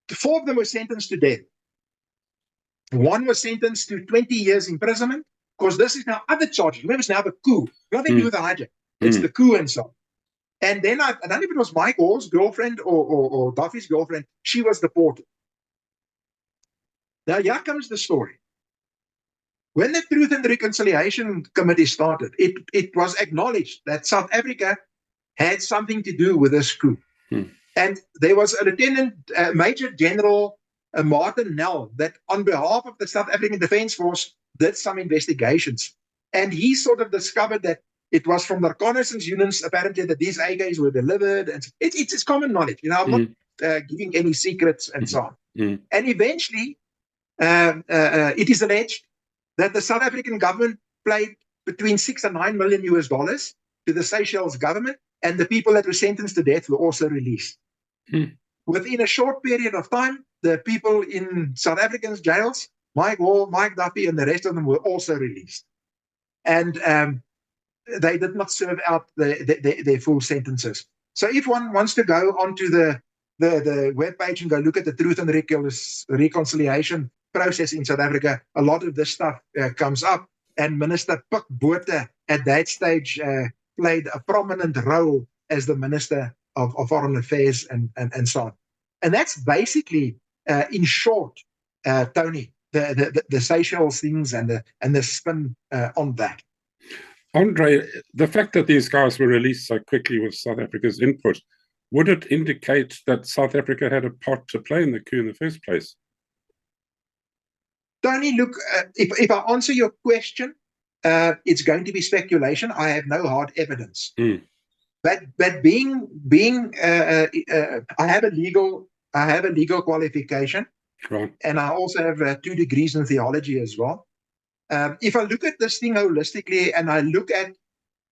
The 4 of them were sentenced to death. One was sentenced to 20 years imprisonment, because this is now other charges. Remember, it's now the coup. Nothing to do with the hijack. It's the coup and so on. And then I don't know if it was Mike Hall's girlfriend or Duffy's girlfriend. She was deported. Now, here comes the story. When the Truth and Reconciliation Committee started, it was acknowledged that South Africa had something to do with this coup. And there was a Lieutenant Major General Martin Nell that on behalf of the South African Defence Force did some investigations. And he sort of discovered that it was from the reconnaissance units, apparently, that these AKs were delivered. And it's common knowledge. You know, I'm not giving any secrets and so on. And eventually, it is alleged that the South African government paid between $6 and $9 million to the Seychelles government, and the people that were sentenced to death were also released. Within a short period of time, the people in South African jails, Mike Hall, Mike Duffy, and the rest of them were also released. And they did not serve out their full sentences. So if one wants to go onto the webpage and go look at the Truth and Reconciliation process in South Africa, a lot of this stuff comes up. And Minister Pik Botha at that stage played a prominent role as the Minister of Foreign Affairs and so on. And that's basically, in short, Tony, the Seychelles things and the spin on that. Andre, the fact that these guys were released so quickly with South Africa's input, would it indicate that South Africa had a part to play in the coup in the first place? Tony, look, if I answer your question, it's going to be speculation. I have no hard evidence. But being I have a legal qualification, right, and I also have 2 degrees in theology as well. If I look at this thing holistically, and I look at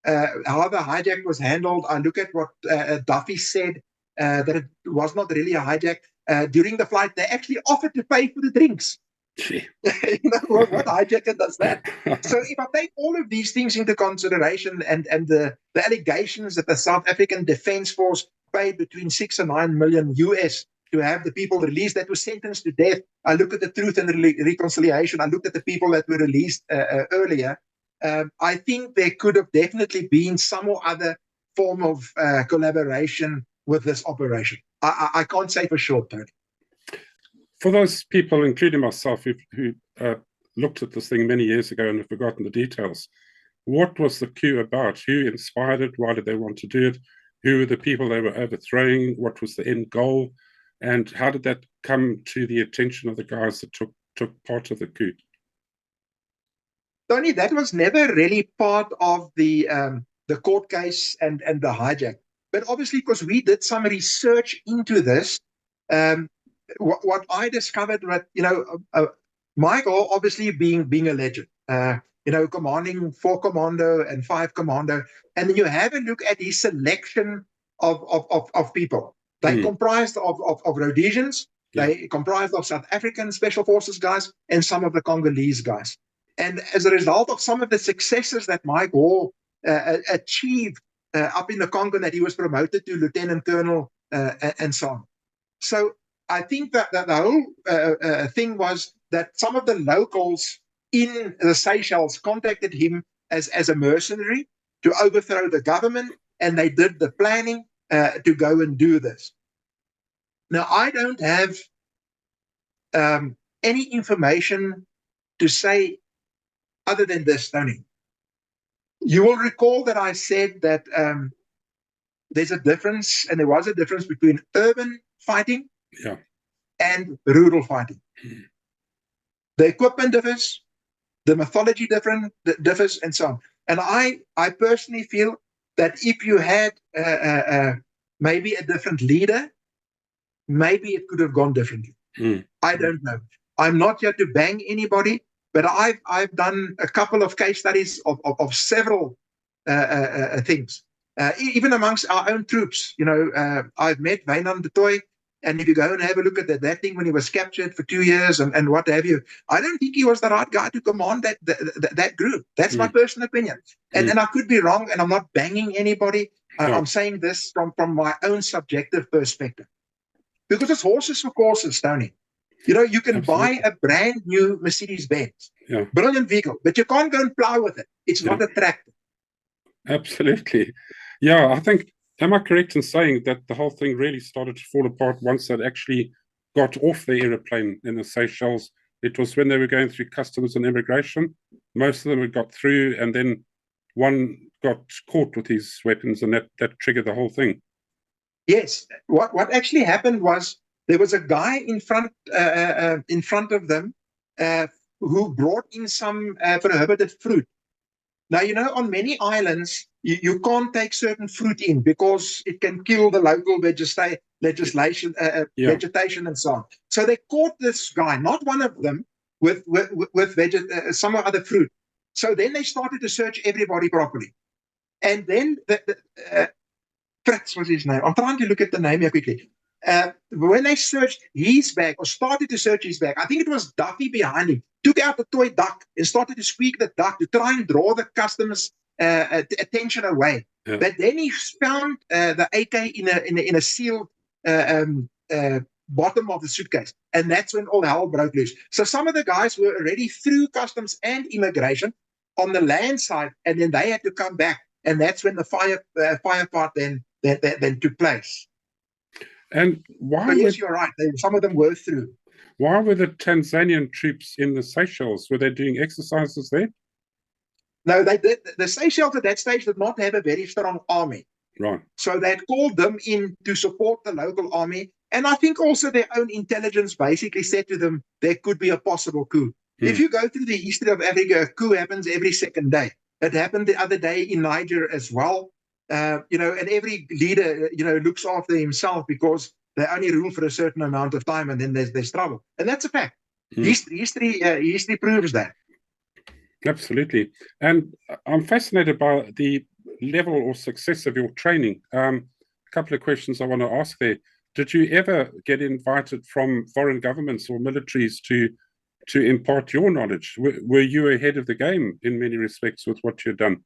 how the hijack was handled, I look at what Duffy said, that it was not really a hijack. During the flight, they actually offered to pay for the drinks. You know, what hijacker does that? So if I take all of these things into consideration and the allegations that the South African Defence Force paid between $6 and $9 million to have the people released that were sentenced to death, I look at the Truth and Reconciliation, I looked at the people that were released earlier, I think there could have definitely been some or other form of collaboration with this operation. I can't say for sure, Tony. For those people, including myself, who looked at this thing many years ago and have forgotten the details, what was the coup about? Who inspired it? Why did they want to do it? Who were the people they were overthrowing? What was the end goal? And how did that come to the attention of the guys that took part of the coup? Tony, that was never really part of the court case and the hijack. But obviously, because we did some research into this, what I discovered, that Michael, obviously being a legend, commanding 4 Commando and 5 Commando, and then you have a look at his selection of people. They comprised of Rhodesians, they comprised of South African Special Forces guys, and some of the Congolese guys. And as a result of some of the successes that Mike Hall achieved up in the Congo, that he was promoted to Lieutenant Colonel and so on. So I think that the whole thing was that some of the locals in the Seychelles contacted him as a mercenary to overthrow the government, and they did the planning to go and do this. Now, I don't have any information to say other than this, Tony. You will recall that I said that there's a difference, and there was a difference between urban fighting and rural fighting. The equipment differs, the mythology differs, and so on. And I personally feel that if you had maybe a different leader, maybe it could have gone differently. I don't know. I'm not here to bang anybody. But I've done a couple of case studies of several things, even amongst our own troops. I've met Wynand de Tooy, and if you go and have a look at that thing when he was captured for 2 years and what have you, I don't think he was the right guy to command that group. That's my personal opinion. And I could be wrong, and I'm not banging anybody. I'm saying this from my own subjective perspective. Because it's horses for courses, Tony. You can buy a brand new Mercedes-Benz, brilliant vehicle, but you can't go and plow with it. It's not attractive. Absolutely. Yeah, I think, am I correct in saying that the whole thing really started to fall apart once they actually got off the aeroplane in the Seychelles? It was when they were going through customs and immigration. Most of them had got through, and then one got caught with his weapons, and that triggered the whole thing. Yes. What actually happened was there was a guy in front of them who brought in some prohibited fruit. Now, on many islands, you can't take certain fruit in because it can kill the local vegetation and so on. So they caught this guy, not one of them, with some other fruit. So then they started to search everybody properly. And then Fritz was his name. I'm trying to look at the name here quickly. When they searched his bag, or started to search his bag, I think it was Duffy behind him, took out the toy duck and started to squeak the duck to try and draw the customers' attention away. Yeah. But then he found the AK in a sealed bottom of the suitcase, and that's when all hell broke loose. So some of the guys were already through customs and immigration on the land side, and then they had to come back, and that's when the fire part then took place. And why? So yes, you're right. Some of them were through. Why were the Tanzanian troops in the Seychelles? Were they doing exercises there? No, they did. The Seychelles at that stage did not have a very strong army. Right. So they had called them in to support the local army. And I think also their own intelligence basically said to them, there could be a possible coup. If you go through the history of Africa, a coup happens every second day. It happened the other day in Niger as well. And every leader, looks after himself because they only rule for a certain amount of time, and then there's trouble. And that's a fact. History proves that. Absolutely. And I'm fascinated by the level or success of your training. A couple of questions I want to ask there. Did you ever get invited from foreign governments or militaries to impart your knowledge? Were you ahead of the game in many respects with what you'd done?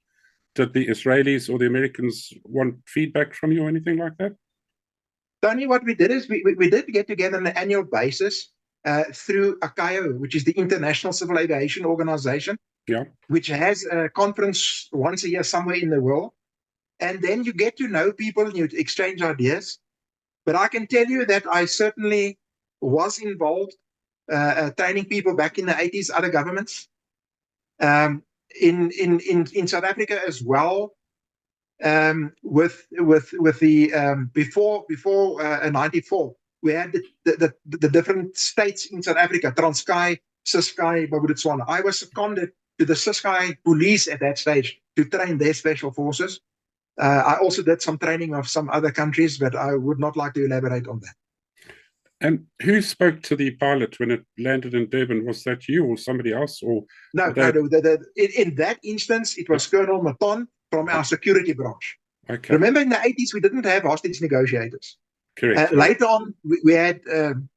Did the Israelis or the Americans want feedback from you or anything like that? Tony, what we did is we did get together on an annual basis through ICAO, which is the International Civil Aviation Organization, which has a conference once a year somewhere in the world. And then you get to know people and you exchange ideas. But I can tell you that I certainly was involved training people back in the 80s, other governments. In South Africa as well, with the before 94, we had the different states in South Africa: Transkei, Ciskei, Botswana. I was seconded to the Ciskei police at that stage to train their special forces. I also did some training of some other countries, but I would not like to elaborate on that. And who spoke to the pilot when it landed in Durban? Was that you or somebody else? Or no, in that instance, it was Colonel Maton from our security branch. Okay. Remember, in the 80s, we didn't have hostage negotiators. Correct. Later on, we had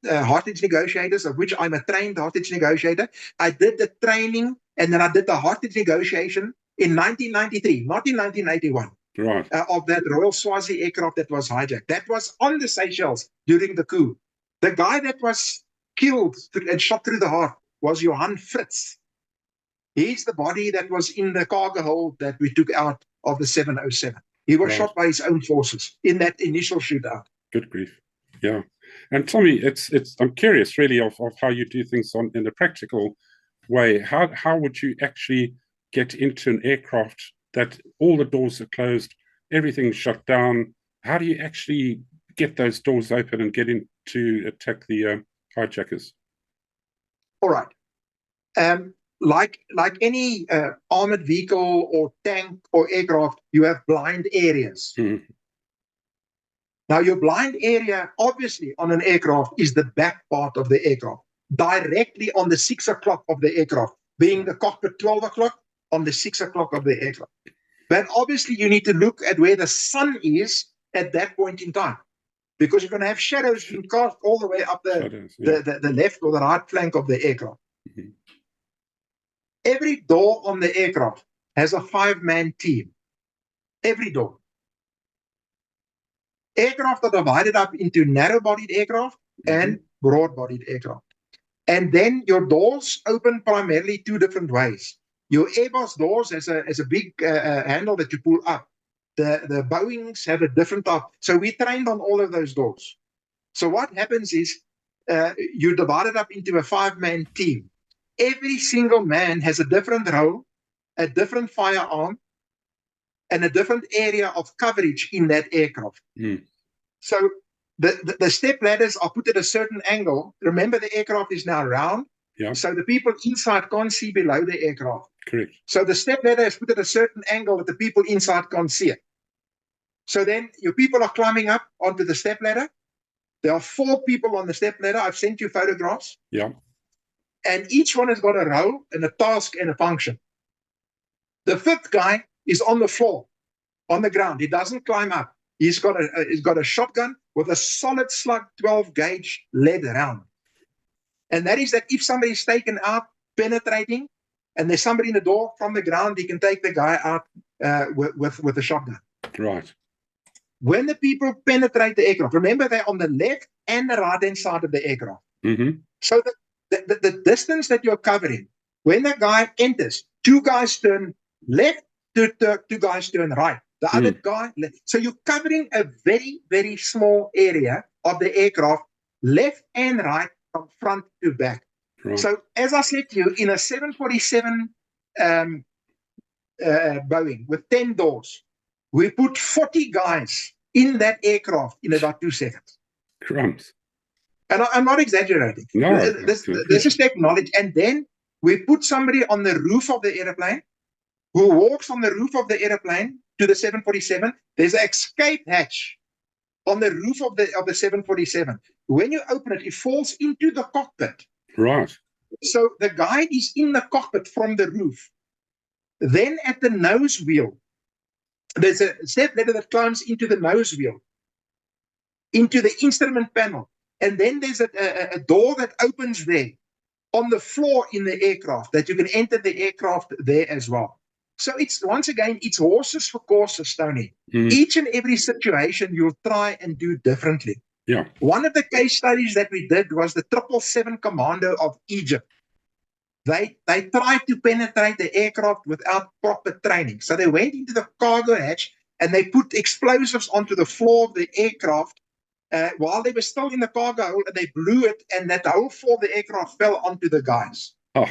hostage negotiators, of which I'm a trained hostage negotiator. I did the training, and then I did the hostage negotiation in 1993, not in 1981. Right. Of that Royal Swazi aircraft that was hijacked. That was on the Seychelles during the coup. The guy that was killed and shot through the heart was Johan Fritz. He's the body that was in the cargo hold that we took out of the 707. He was shot by his own forces in that initial shootout. Good grief. Yeah. And Tommy, I'm curious really of how you do things in a practical way. How would you actually get into an aircraft that all the doors are closed, everything's shut down? How do you actually get those doors open and get in to attack the hijackers? All right. Like any armored vehicle or tank or aircraft, you have blind areas. Now, your blind area, obviously, on an aircraft is the back part of the aircraft, directly on the 6 o'clock of the aircraft. being the cockpit 12 o'clock on the 6 o'clock of the aircraft. But obviously, you need to look at where the sun is at that point in time, because you're going to have shadows being cast all the way up the left or the right flank of the aircraft. Mm-hmm. Every door on the aircraft has a 5-man team. Every door. Aircraft are divided up into narrow-bodied aircraft and broad-bodied aircraft. And then your doors open primarily 2 different ways. Your Airbus doors has a big handle that you pull up. The Boeings have a different type. So we trained on all of those doors. So what happens is you divide it up into a 5-man team. Every single man has a different role, a different firearm, and a different area of coverage in that aircraft. So the step ladders are put at a certain angle. Remember, the aircraft is now round. Yeah. So the people inside can't see below the aircraft. Correct. So the step ladder is put at a certain angle that the people inside can't see it. So then your people are climbing up onto the step ladder. There are 4 people on the step ladder. I've sent you photographs. Yeah. And each one has got a role and a task and a function. The 5th guy is on the floor, on the ground. He doesn't climb up. He's got a shotgun with a solid slug 12 gauge lead round. And that is that if somebody is taken out penetrating and there's somebody in the door from the ground, he can take the guy out with a shotgun. Right. When the people penetrate the aircraft, remember they're on the left and the right-hand side of the aircraft. Mm-hmm. So the distance that you're covering, when the guy enters, 2 guys turn left, 2 guys turn right. The other guy, so you're covering a very, very small area of the aircraft, left and right, from front to back. Right. So, as I said to you, in a 747 Boeing with 10 doors, we put 40 guys in that aircraft in about 2 seconds. Crumbs. And I'm not exaggerating. No, this is technology. And then we put somebody on the roof of the airplane who walks on the roof of the airplane to the 747. There's an escape hatch on the roof of the 747. When you open it, it falls into the cockpit. Right. So the guy is in the cockpit from the roof. Then at the nose wheel, there's a step ladder that climbs into the nose wheel, into the instrument panel. And then there's a door that opens there on the floor in the aircraft that you can enter the aircraft there as well. So it's, once again, it's horses for courses, Tony. Each and every situation you'll try and do differently. Yeah. One of the case studies that we did was the 777 Commando of Egypt. They tried to penetrate the aircraft without proper training. So they went into the cargo hatch and they put explosives onto the floor of the aircraft while they were still in the cargo hold, and they blew it, and that the whole floor of the aircraft fell onto the guys. Oh.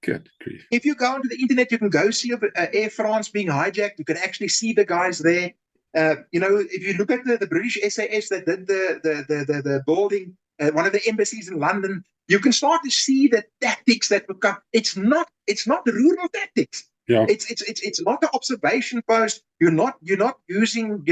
Good grief. If you go onto the internet, you can go see Air France being hijacked. You can actually see the guys there. If you look at the British SAS that did the building, one of the embassies in London, you can start to see the tactics that become. It's not the rural tactics. Yeah. It's not the observation post. You're not using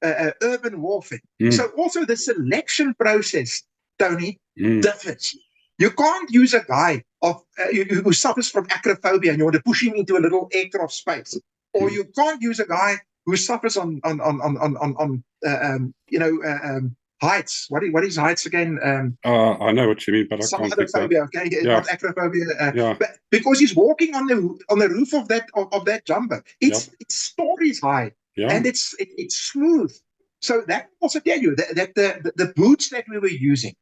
urban warfare. So also the selection process, Tony, differs. You can't use a guy who suffers from acrophobia and you want to push him into a little aircraft space, or you can't use a guy who suffers on heights. What is heights again? I know what you mean, but I some can't other think that. phobia. Okay, Yeah. not acrophobia. Yeah. But because he's walking on the roof of that jumbo, its stories high, and it's smooth. So that also tell you that the boots that we were using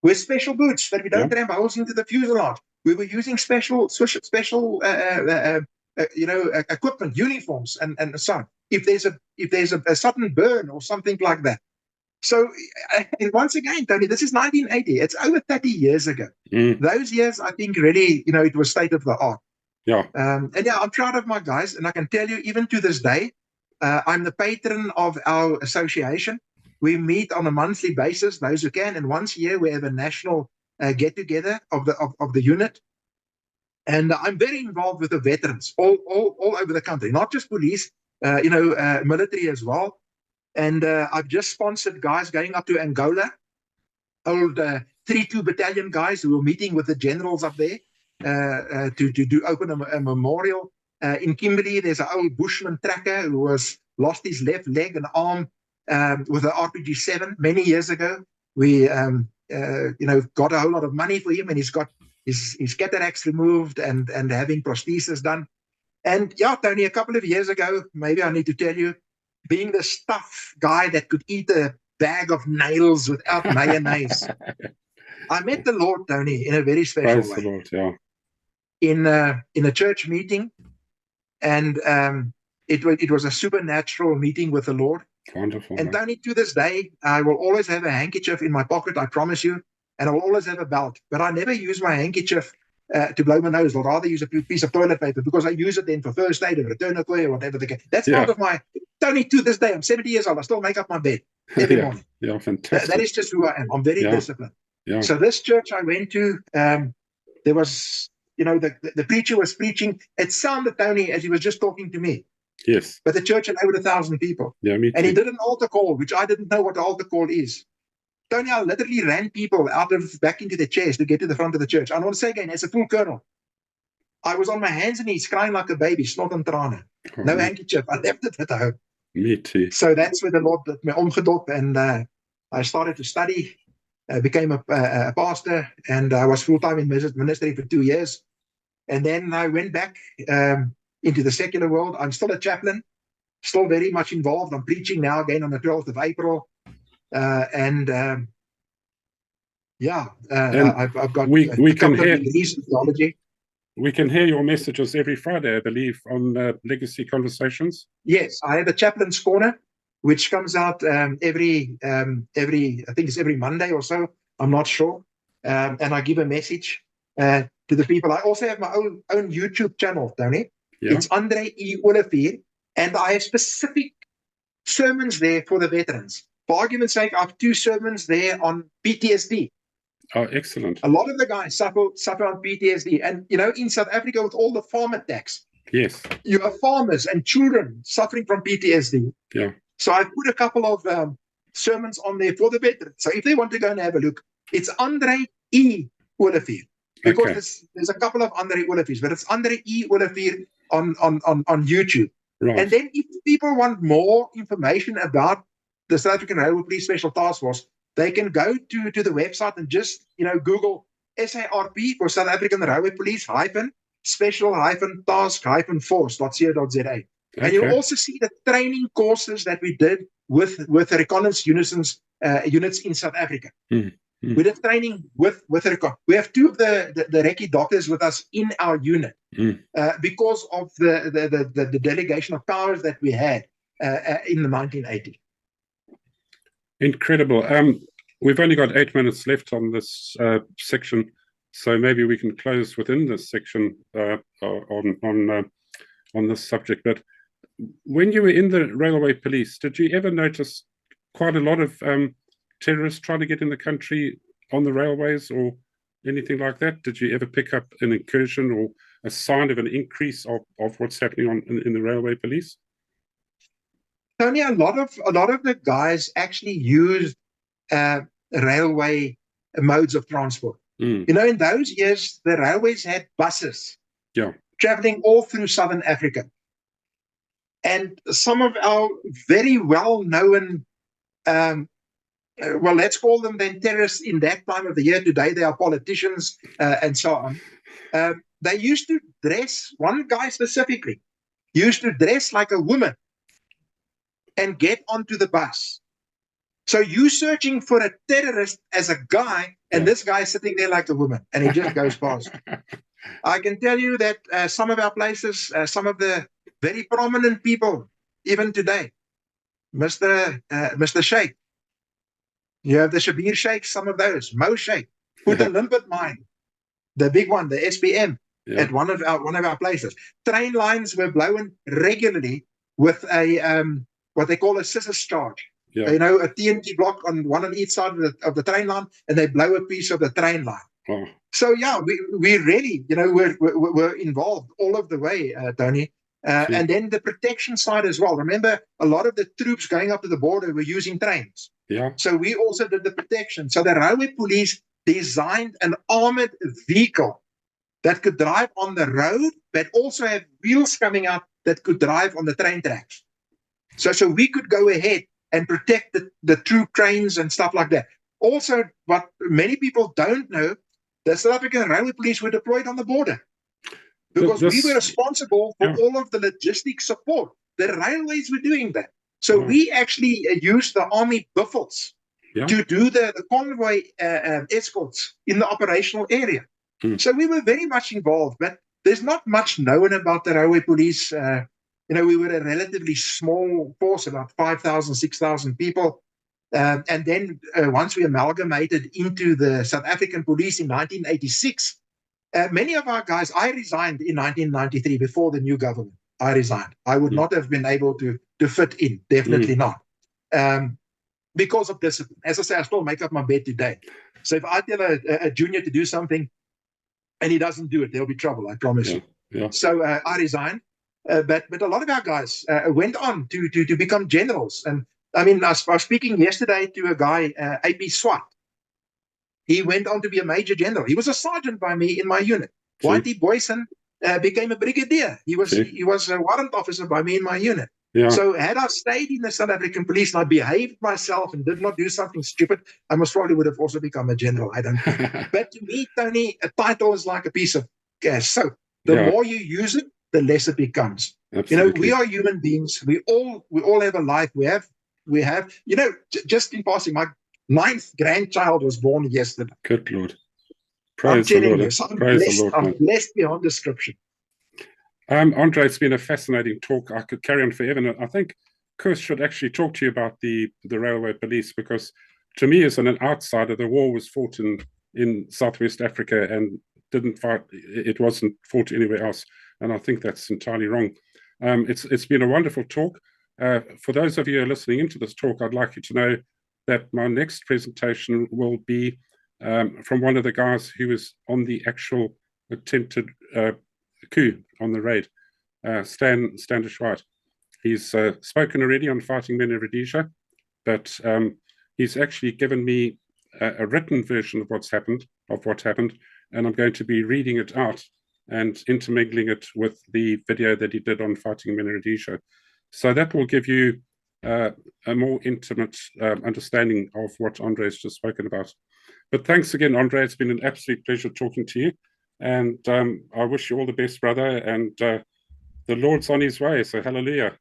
were special boots that we don't ram holes into the fuselage. We were using special equipment, uniforms, and so on. If there's a sudden burn or something like that. So, and once again, Tony, this is 1980. It's over 30 years ago. Those years, I think, really, it was state of the art. Yeah. And I'm proud of my guys, and I can tell you, even to this day, I'm the patron of our association. We meet on a monthly basis, those who can, and once a year we have a national get-together of the unit. And I'm very involved with the veterans all over the country, not just police, military as well. And I've just sponsored guys going up to Angola, old 32 battalion guys who were meeting with the generals up there. to open a memorial. In Kimberley, there's an old bushman tracker who lost his left leg and arm with an RPG-7 many years ago. We got a whole lot of money for him, and he's got his cataracts removed and having prosthesis done. And yeah, Tony, a couple of years ago, maybe I need to tell you, being the stuff guy that could eat a bag of nails without mayonnaise, I met the Lord, Tony, in a very special way. The Lord, yeah. In a church meeting, and it was a supernatural meeting with the Lord. Wonderful. And Tony, to this day, I will always have a handkerchief in my pocket, I promise you, and I will always have a belt. But I never use my handkerchief to blow my nose. I'll rather use a piece of toilet paper because I use it then for first aid or return a or whatever the case. That's part of my, Tony, to this day, I'm 70 years old. I still make up my bed every morning. Yeah, fantastic. That is just who I am. I'm very disciplined. Yeah. So this church I went to, there was, the preacher was preaching. It sounded, Tony, as he was just talking to me. Yes. But the church had over 1,000 people. Yeah, me too. And he did an altar call, which I didn't know what the altar call is. Tony, I literally ran people back into the chairs to get to the front of the church. I want to say again, as a full colonel, I was on my hands and knees crying like a baby, snot and trane. No handkerchief. I left it at home. Me too. So that's where the Lord put me omgedop, and I started to study, became a pastor, and I was full-time in ministry for 2 years. And then I went back into the secular world. I'm still a chaplain, still very much involved. I'm preaching now again on the 12th of April. I've got we can hear degrees in theology. We can hear your messages every Friday, I believe, on Legacy Conversations. Yes, I have a chaplain's corner, which comes out every I think it's every Monday or so. I'm not sure, and I give a message to the people. I also have my own YouTube channel, Tony. Yeah. It's Andre E. Olivier, and I have specific sermons there for the veterans. For argument's sake, I have 2 sermons there on PTSD. Oh, excellent. A lot of the guys suffer on PTSD. And, in South Africa with all the farm attacks, yes, you have farmers and children suffering from PTSD. Yeah. So I've put a couple of sermons on there for the veterans. So if they want to go and have a look, it's Andre E. Olivier. Because there's a couple of Andre Oliviers, but it's Andre E. Olivier on YouTube. Right. And then if people want more information about the South African Railway Police Special Task Force, they can go to the website and just, Google SARP for South African Railway Police special task force.co.za. And you'll also see the training courses that we did with the reconnaissance units in South Africa. We did training with we have 2 of the recce doctors with us in our unit because of the delegation of powers that we had in the 1980s. Incredible. We've only got 8 minutes left on this section, so maybe we can close within this section on this subject. But when you were in the railway police, did you ever notice quite a lot of terrorists trying to get in the country on the railways or anything like that? Did you ever pick up an incursion or a sign of an increase of what's happening in the railway police? Tony, a lot of the guys actually used railway modes of transport. In those years, the railways had buses traveling all through Southern Africa. And some of our very well-known, let's call them then terrorists in that time of the year. Today, they are politicians and so on. They used to dress, one guy specifically, used to dress like a woman and get onto the bus. So you searching for a terrorist as a guy, and this guy sitting there like a woman, and he just goes past. I can tell you that some of our places, some of the very prominent people, even today, Mr. Sheikh, you have the Shabir Sheikh, some of those, Mo Sheikh, put a limpet mine, the big one, the SPM, at one of our places. Train lines were blown regularly with a what they call a scissors charge. A TNT block one on each side of the train line, and they blow a piece of the train line. Oh. So we really, we're involved all of the way, Tony. And then the protection side as well. Remember, a lot of the troops going up to the border were using trains. Yeah. So we also did the protection. So the railway police designed an armored vehicle that could drive on the road, but also have wheels coming out that could drive on the train tracks. So we could go ahead and protect the troop trains and stuff like that. Also, what many people don't know, the South African Railway Police were deployed on the border because we were responsible for all of the logistic support. The railways were doing that. So we actually used the Army Buffels to do the convoy escorts in the operational area. So we were very much involved, but there's not much known about the Railway Police. We were a relatively small force, about 5,000, 6,000 people. And then once we amalgamated into the South African Police in 1986, many of our guys, I resigned in 1993 before the new government. I resigned. I would not have been able to fit in, definitely not. Because of discipline. As I say, I still make up my bed today. So if I tell a junior to do something and he doesn't do it, there'll be trouble, I promise you. So I resigned. But a lot of our guys went on to become generals. And I mean, I was speaking yesterday to a guy, ep248. He went on to be a major general. He was a sergeant by me in my unit. Whitey Boyson became a brigadier. He was a warrant officer by me in my unit. So had I stayed in the South African Police and I behaved myself and did not do something stupid, I most probably would have also become a general. I don't know. But to me, Tony, a title is like a piece of soap. The more you use it, the less it becomes. Absolutely. We are human beings. We all have a life. We have. Just in passing, my 9th grandchild was born yesterday. Good Lord. Praise the Lord. I'm blessed beyond description. Andre, it's been a fascinating talk. I could carry on forever. And I think Chris should actually talk to you about the Railway Police, because to me, as an outsider, the war was fought in Southwest Africa and it wasn't fought anywhere else. And I think that's entirely wrong. It's been a wonderful talk. For those of you who are listening into this talk, I'd like you to know that my next presentation will be from one of the guys who was on the actual attempted coup on the raid, Standish White. He's spoken already on Fighting Men in Rhodesia, but he's actually given me a written version of what happened, and I'm going to be reading it out and intermingling it with the video that he did on Fighting Men in Rhodesia. So that will give you a more intimate understanding of what Andre has just spoken about. But thanks again, Andre. It's been an absolute pleasure talking to you. And I wish you all the best, brother. And the Lord's on his way. So hallelujah.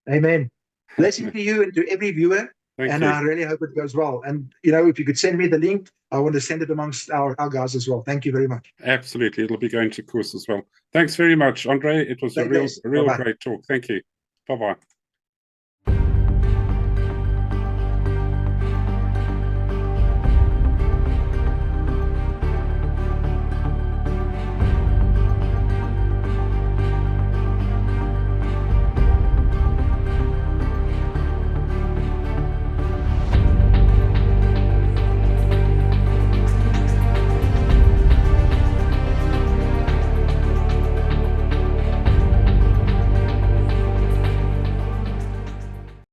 Amen. Blessing to you and to every viewer. Thank you. I really hope it goes well. And, if you could send me the link, I want to send it amongst our guys as well. Thank you very much. Absolutely. It'll be going to course as well. Thanks very much, Andre. It was a real great talk. Thank you. Bye-bye.